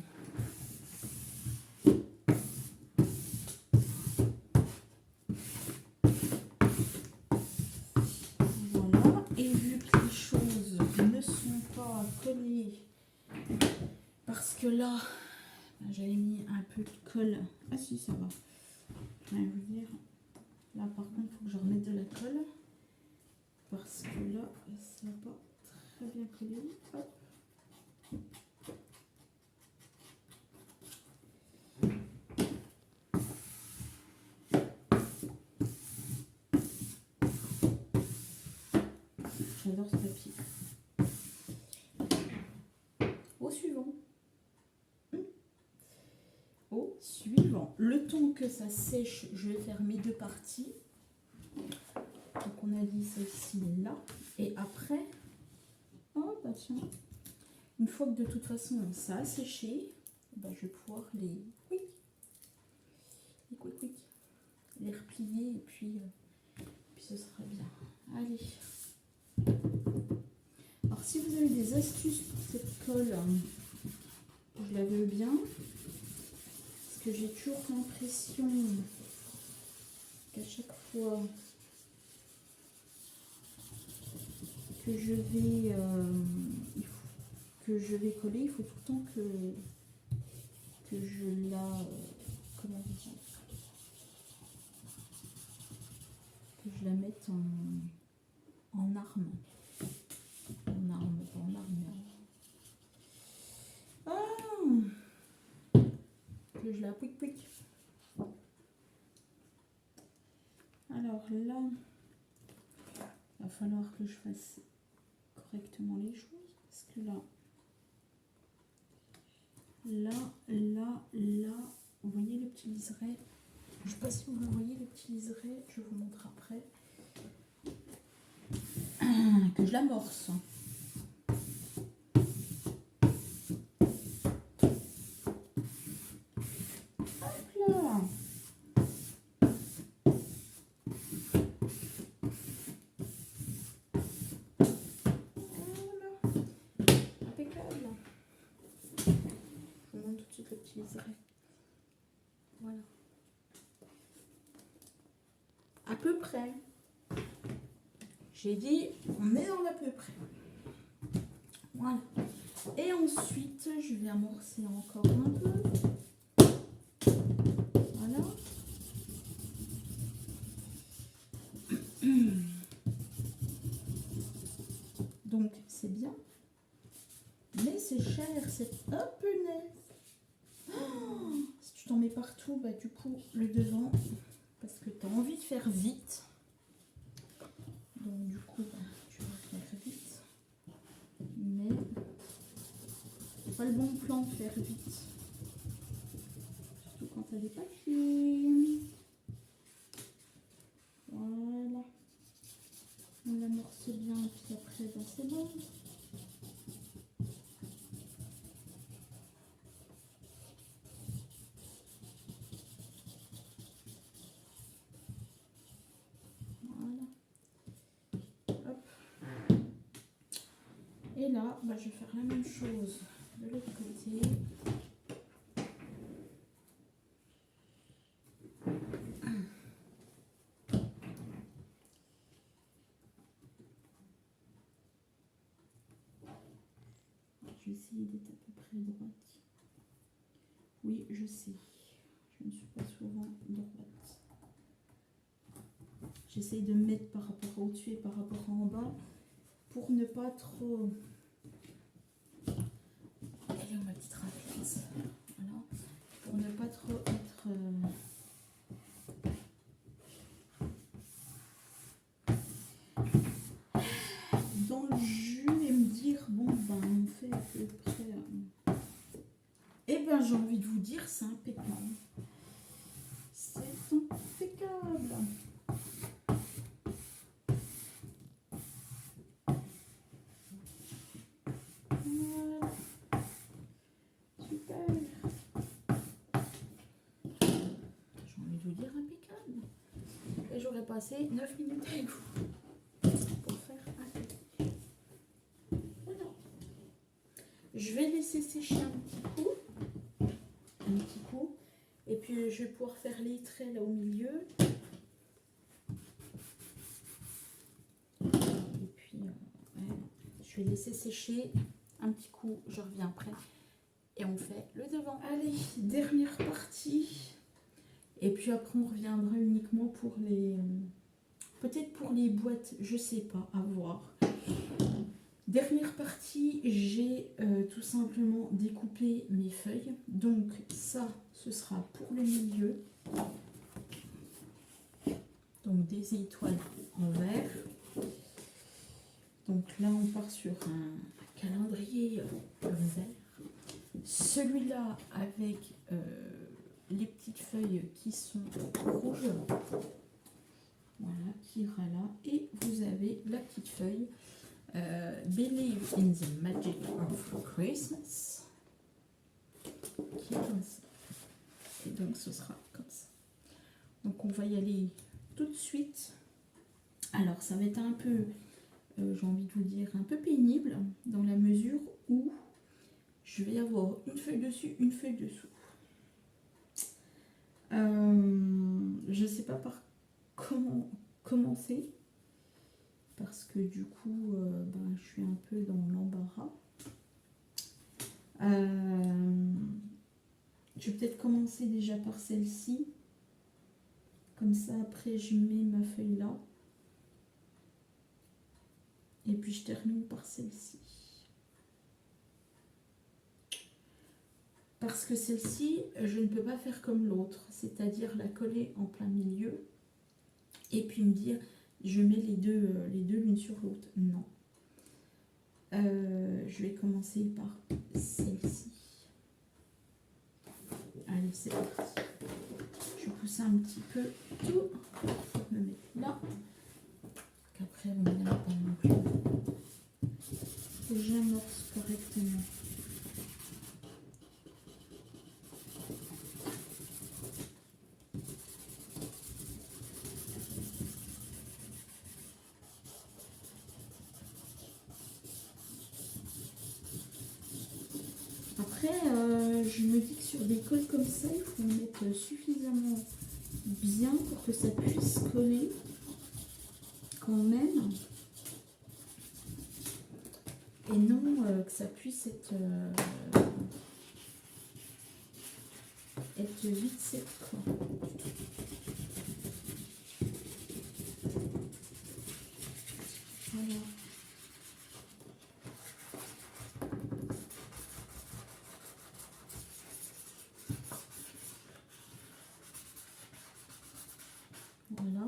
Voilà. Et vu que les choses ne sont pas collées, parce que là, j'avais mis un peu de colle. Ah si, ça va. Je vais vous dire. Là, par contre, il faut que je remette de la colle. Parce que là, ça va pas très bien coller. Hop. J'adore ce papier. Au suivant. Au suivant. Le temps que ça sèche, je vais faire mes deux parties. Donc on a dit celle-ci là. Et après, oh bah tiens, une fois que de toute façon ça a séché, bah, je vais pouvoir les replier et puis ce sera bien. Allez. Alors si vous avez des astuces pour cette colle, je la veux bien. Parce que j'ai toujours l'impression qu'à chaque fois que je vais coller, il faut tout le temps que je la comment dire, que je la mette en arme. En arme. Ah, que je la pouic. Alors là, il va falloir que je fasse correctement les choses. Parce que là, vous voyez le petit liseré. Je ne sais pas si vous le voyez, le petit liseré. Je vous montre après. Que je l'amorce. Hop là. Impeccable. Je vous montre tout de suite le petit liseré. Voilà. À peu près. J'ai dit, on est dans l'à peu près. Voilà. Et ensuite, je vais amorcer encore un peu. Voilà. Donc, c'est bien. Mais c'est cher, c'est un peu net. Oh, si tu t'en mets partout, bah du coup, le devant, parce que tu as envie de faire vite. Donc, du coup, bah, tu vas faire vite. Mais pas le bon plan de faire vite. Surtout quand t'as des papiers. Voilà. On l'amorce bien et puis après, ben, c'est bon. Et là, bah, je vais faire la même chose de l'autre côté. Je vais essayer d'être à peu près droite. Oui, je sais. Je ne suis pas souvent droite. J'essaye de me mettre par rapport au-dessus et par rapport en bas pour ne pas trop... Elle est où ma petite raclette? Voilà. Pour ne pas trop être... dans le jus et me dire, bon, ben, on fait à peu près... Eh ben, j'ai envie de vous dire, c'est impeccable. C'est impeccable. Voilà. Super. J'ai envie de vous dire impeccable. Et j'aurais passé 9 minutes avec vous pour faire un... Voilà. Je vais laisser sécher un petit coup. Un petit coup. Et puis je vais pouvoir faire les traits là au milieu. Et puis ouais, je vais laisser sécher un petit coup. Je reviens après. Et on fait le devant. Allez, dernière partie. Et puis après on reviendra uniquement pour les... Peut-être pour les boîtes, je sais pas, à voir. Dernière partie, j'ai tout simplement découpé mes feuilles. Donc ça, ce sera pour le milieu. Donc des étoiles en vert. Donc là, on part sur un calendrier vert. Celui-là avec les petites feuilles qui sont rouges. Voilà, qui ira là. Et vous avez la petite feuille Believe in the Magic of Christmas. Qui est comme ça. Et donc ce sera comme ça. Donc on va y aller tout de suite. Alors ça va être un peu, j'ai envie de vous dire, un peu pénible dans la mesure où je vais avoir une feuille dessus, une feuille dessous. Je ne sais pas par comment commencer parce que du coup ben, je suis un peu dans l'embarras. Je vais peut-être commencer déjà par celle-ci. Comme ça après je mets ma feuille là. Et puis je termine par celle-ci. Parce que celle-ci, je ne peux pas faire comme l'autre, c'est-à-dire la coller en plein milieu et puis me dire je mets les deux l'une sur l'autre. Non. Je vais commencer par celle-ci. Allez, c'est parti. Je pousse un petit peu tout. Je me mets là. Qu'après, on ne viendra pas non plus. Que j'amorce correctement. Après, je me dis que sur des cols comme ça, il faut en mettre suffisamment bien pour que ça puisse coller quand même. Et non que ça puisse être vite sec, quoi. Voilà. Voilà.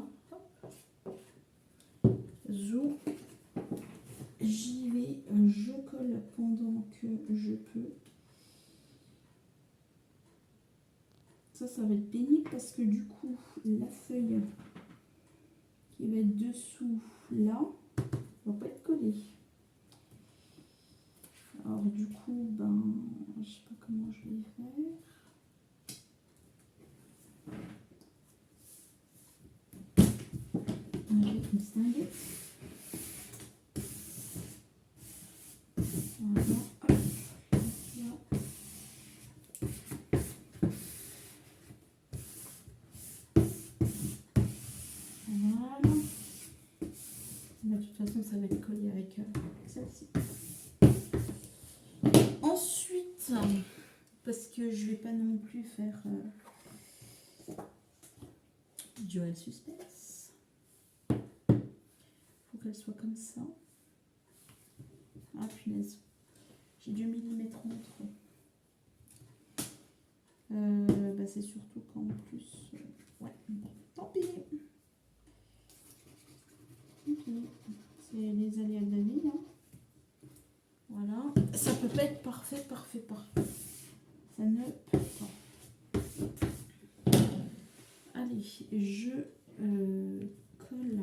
Zou. J'y vais, je colle pendant que je peux. ça va être pénible parce que du coup, la feuille qui va être dessous là, va pas être collée. Alors du coup, ben, je sais pas comment je vais faire. Avec une cinglette. Voilà. Hop. Là. Voilà. Là, de toute façon, ça va être collé avec celle-ci. Ensuite, parce que je vais pas non plus faire duel suspense. Faut qu'elle soit comme ça. Ah punaise, j'ai dû m'y mettre en trop. Bah, c'est surtout qu'en plus, ouais, bon, tant pis. Ok, c'est les aléas de la vie, hein. Voilà, ça peut pas être parfait. Ça ne peut pas. Allez, je colle.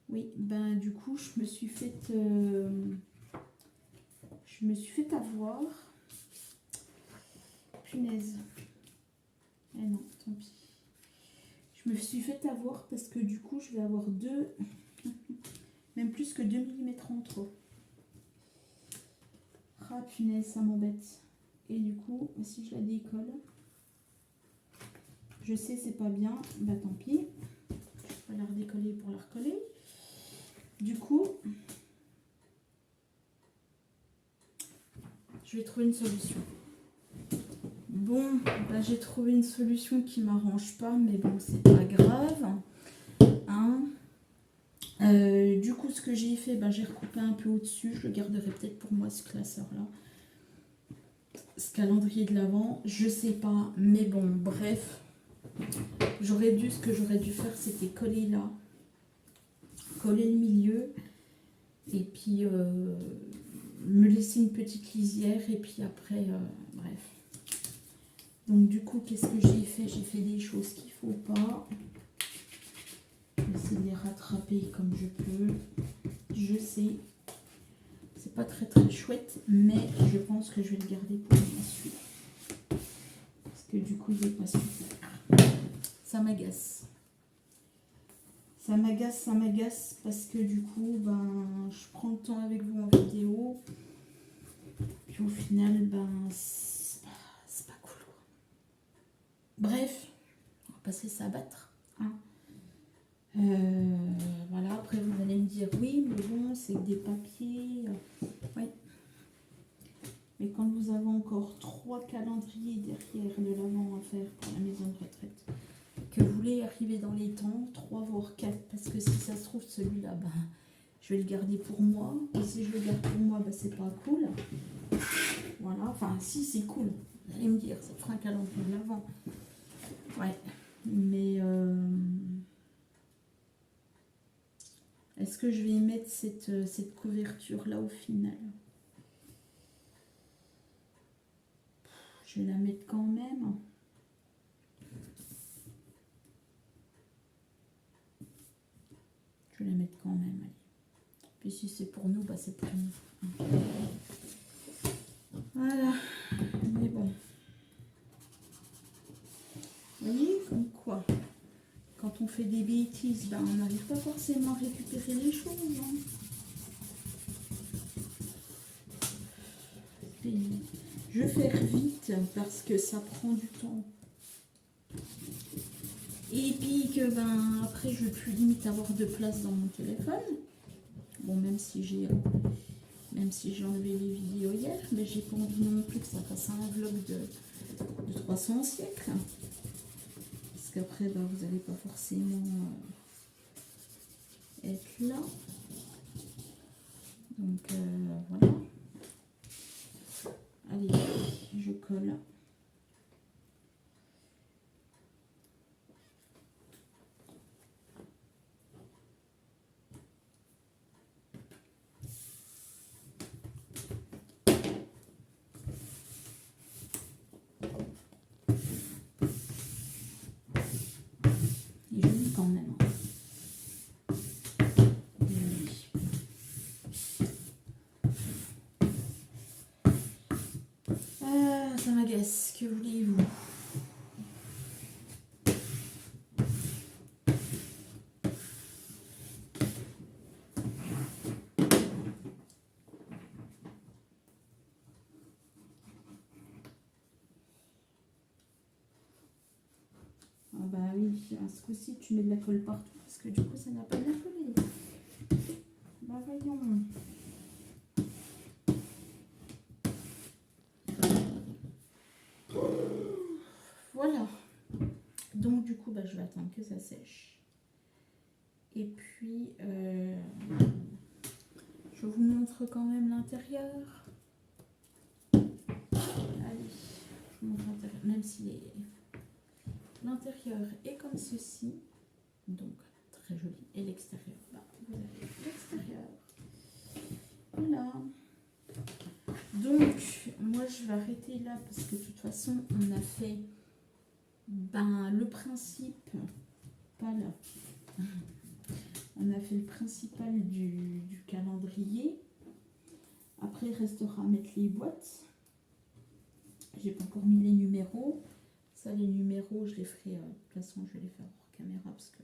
Oui, ben du coup, je me suis fait avoir. Punaise. Eh non, tant pis. Je me suis fait avoir parce que du coup, je vais avoir même plus que 2 mm en trop. Ah punaise, ça m'embête. Et du coup, si je la décolle, je sais c'est pas bien, bah tant pis. Je vais la redécoller pour la recoller. Du coup, je vais trouver une solution. Bon, bah, j'ai trouvé une solution qui m'arrange pas, mais bon, c'est pas grave. Hein. Du coup, ce que j'ai fait, bah, j'ai recoupé un peu au-dessus. Je le garderai peut-être pour moi, ce classeur-là. Ce calendrier de l'Avent, je sais pas, mais bon, bref. Ce que j'aurais dû faire, c'était coller là. Coller le milieu. Et puis, me laisser une petite lisière. Et puis après, bref. Donc du coup, qu'est-ce que j'ai fait? J'ai fait des choses qu'il ne faut pas. Je vais essayer de les rattraper comme je peux. Je sais, c'est pas très chouette, mais je pense que je vais le garder pour la suite. Parce que du coup, il n'est pas super. Ça m'agace. Ça m'agace parce que du coup, ben, je prends le temps avec vous en vidéo. Puis au final, ben, c'est pas cool. Bref, on va passer ça à battre. Hein. Voilà, après vous allez me dire oui, mais bon, c'est des papiers. Oui. Mais quand vous avez encore 3 calendriers derrière de l'Avent à faire pour la maison de retraite, que vous voulez arriver dans les temps, 3 voire 4, parce que si ça se trouve celui-là, ben, je vais le garder pour moi. Et si je le garde pour moi, ben, c'est pas cool. Voilà, enfin si c'est cool. Vous allez me dire, ça fera un calendrier de l'Avent. Ouais, mais est-ce que je vais y mettre cette couverture-là au final? Je vais la mettre quand même. Je vais la mettre quand même, allez. Puis si c'est pour nous, bah c'est pour nous. Voilà, mais bon. Vous voyez, comme quoi, quand on fait des bêtises, bah, on n'arrive pas forcément à récupérer les choses. Hein. Et je vais faire vite parce que ça prend du temps. Et puis que ben après je vais plus limite avoir de place dans mon téléphone. Bon, même si j'ai enlevé les vidéos hier, mais j'ai pas envie non plus que ça fasse un vlog de 300 siècles. Parce qu'après ben, vous n'allez pas forcément être là. Donc voilà. Allez, je colle. ça m'agace, que voulez-vous? Ah bah oui, à ce coup-ci, tu mets de la colle partout parce que du coup, ça n'a pas bien collé. Bah voyons. Voilà. Donc du coup, bah, je vais attendre que ça sèche. Et puis, je vous montre quand même l'intérieur. Allez, je vous montre l'intérieur, même si l'intérieur est comme ceci. Donc, très joli. Et l'extérieur, bah, vous avez l'extérieur. Voilà. Donc, moi, je vais arrêter là parce que de toute façon, on a fait le principe, pas là. On a fait le principal du calendrier. Après, il restera à mettre les boîtes. J'ai pas encore mis les numéros. Ça, les numéros, je les ferai. De toute façon, je vais les faire hors caméra parce que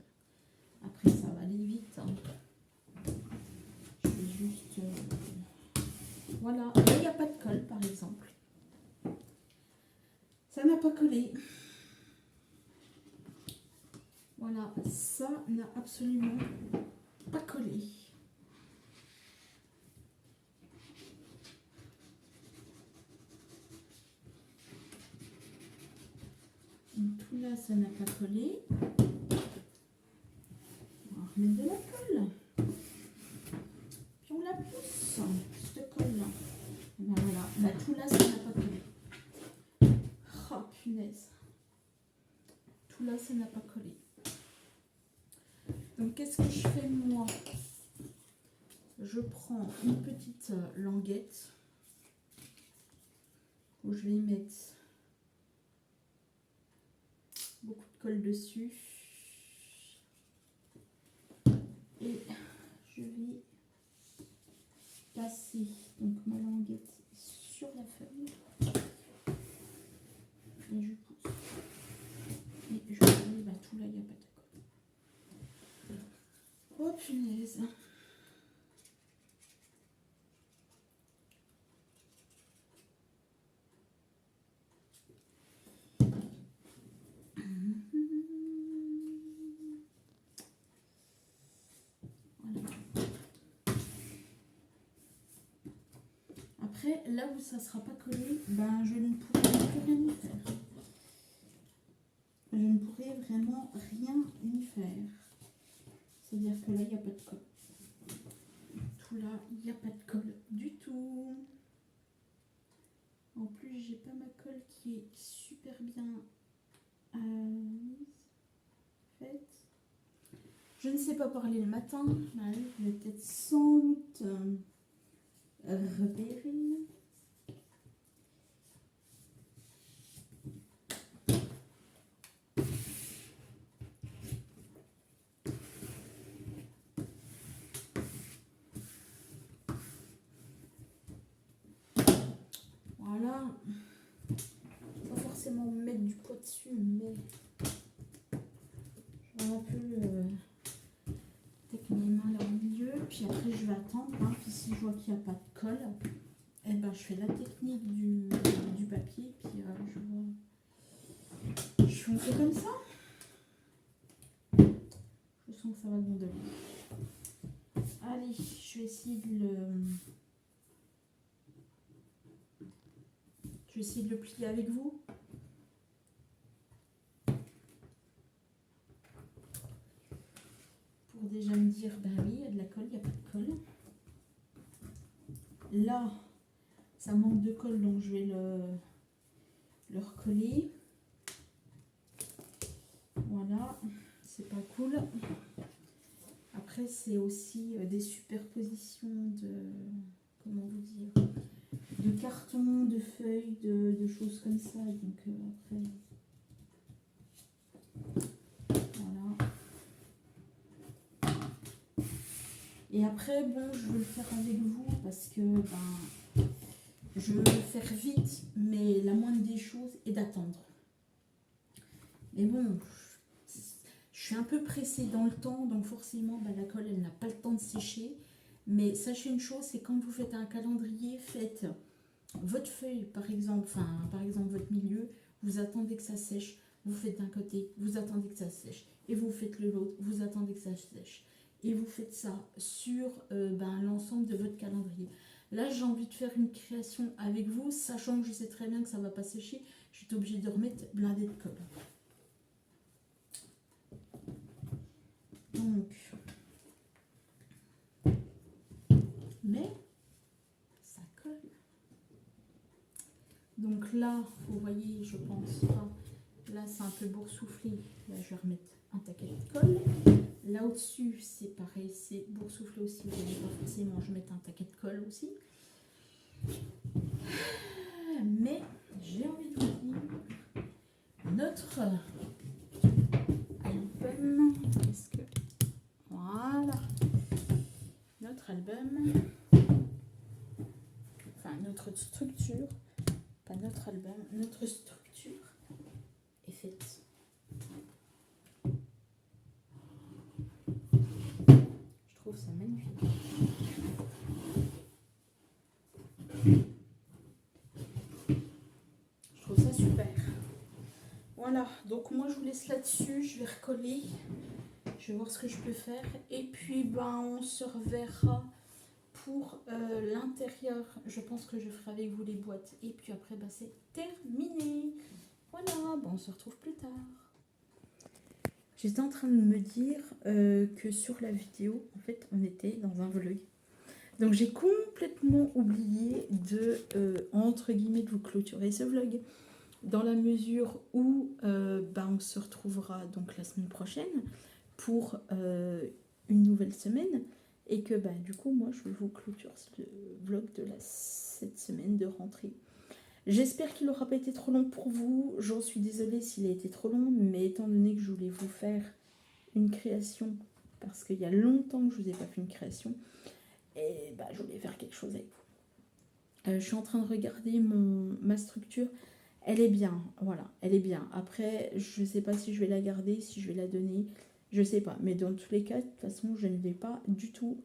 après, ça va aller vite. Hein. Je vais juste. Voilà. Là, il n'y a pas de colle, par exemple. Ça n'a pas collé. Voilà. Ça n'a absolument pas collé. Tout là, ça n'a pas collé. On va remettre de la colle. Puis on la pousse, cette colle-là. Ben voilà. Bah, tout là, ça n'a pas collé. Oh, punaise. Tout là, ça n'a pas collé. Donc, qu'est-ce que je fais, moi? Je prends une petite languette où je vais y mettre beaucoup de colle dessus et je vais passer donc ma languette sur la feuille et je pousse et je vais tout là, il n'y a pas de colle. Oh punaise. Après, là où ça ne sera pas collé, je ne pourrai plus rien y faire. Je ne pourrai vraiment rien y faire. C'est-à-dire que là, il n'y a pas de colle. Tout là, il n'y a pas de colle du tout. En plus, j'ai pas ma colle qui est super bien faite. Je ne sais pas parler le matin. Je vais peut-être sans doute repérer. Voilà. Pas forcément mettre du poids dessus, mais je vais un peu avec mes mains là au milieu. Puis après, je vais attendre. Puis si je vois qu'il n'y a pas de colle, je fais la technique du papier. Puis je vois. Je fais comme ça. Je sens que ça va gondoler. Allez, je vais essayer de le plier avec vous. Pour déjà me dire, oui, il y a de la colle, il n'y a pas de colle. Là, ça manque de colle, donc je vais le recoller. Voilà, c'est pas cool. Après, c'est aussi des superpositions comment vous dire, de cartons, de feuilles, de choses comme ça. Donc après, voilà. Et après, je veux le faire avec vous parce que je veux le faire vite, mais la moindre des et d'attendre. Mais bon, je suis un peu pressée dans le temps, donc forcément, la colle, elle n'a pas le temps de sécher. Mais sachez une chose, c'est quand vous faites un calendrier, faites votre feuille, par exemple, votre milieu, vous attendez que ça sèche, vous faites d'un côté, vous attendez que ça sèche, et vous faites l'autre, vous attendez que ça sèche. Et vous faites ça sur l'ensemble de votre calendrier. Là, j'ai envie de faire une création avec vous, sachant que je sais très bien que ça ne va pas sécher, je suis obligée de remettre blindé de colle. Donc, mais ça colle. Donc là, vous voyez, je pense pas. Là, c'est un peu boursouflé. Là, je vais remettre un taquet de colle. Là au-dessus, c'est pareil, c'est boursouflé aussi. Vous voyez pas forcément, je vais mettre un taquet de colle aussi. Mais j'ai envie de vous dire, notre album, est-ce que voilà, notre album, enfin notre structure, pas notre album, notre structure est faite. Je trouve ça magnifique. Je trouve ça super. Voilà, donc moi je vous laisse là-dessus, je vais recoller, je vais voir ce que je peux faire et puis on se reverra pour l'intérieur. Je pense que je ferai avec vous les boîtes et puis après c'est terminé. Voilà, on se retrouve plus tard. J'étais en train de me dire que sur la vidéo, en fait, on était dans un vlog. Donc j'ai complètement oublié de, entre guillemets, de vous clôturer ce vlog. Dans la mesure où on se retrouvera donc la semaine prochaine pour une nouvelle semaine. Et que du coup, moi, je vous clôture le vlog de cette semaine de rentrée. J'espère qu'il n'aura pas été trop long pour vous. J'en suis désolée s'il a été trop long, mais étant donné que je voulais vous faire une création, parce qu'il y a longtemps que je ne vous ai pas fait une création, et je voulais faire quelque chose avec vous. Je suis en train de regarder ma structure. Elle est bien, voilà, elle est bien. Après, je ne sais pas si je vais la garder, si je vais la donner, je ne sais pas. Mais dans tous les cas, de toute façon, je ne vais pas du tout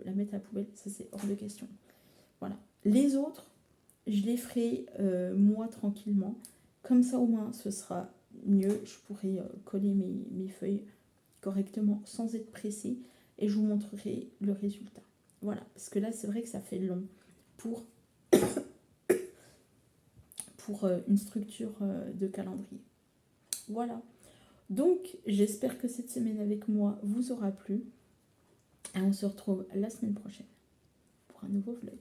la mettre à la poubelle, ça c'est hors de question. Voilà. Les autres, je les ferai moi tranquillement. Comme ça au moins ce sera mieux. Je pourrai coller mes feuilles correctement sans être pressée. Et je vous montrerai le résultat. Voilà. Parce que là c'est vrai que ça fait long pour une structure de calendrier. Voilà. Donc j'espère que cette semaine avec moi vous aura plu. Et on se retrouve la semaine prochaine pour un nouveau vlog.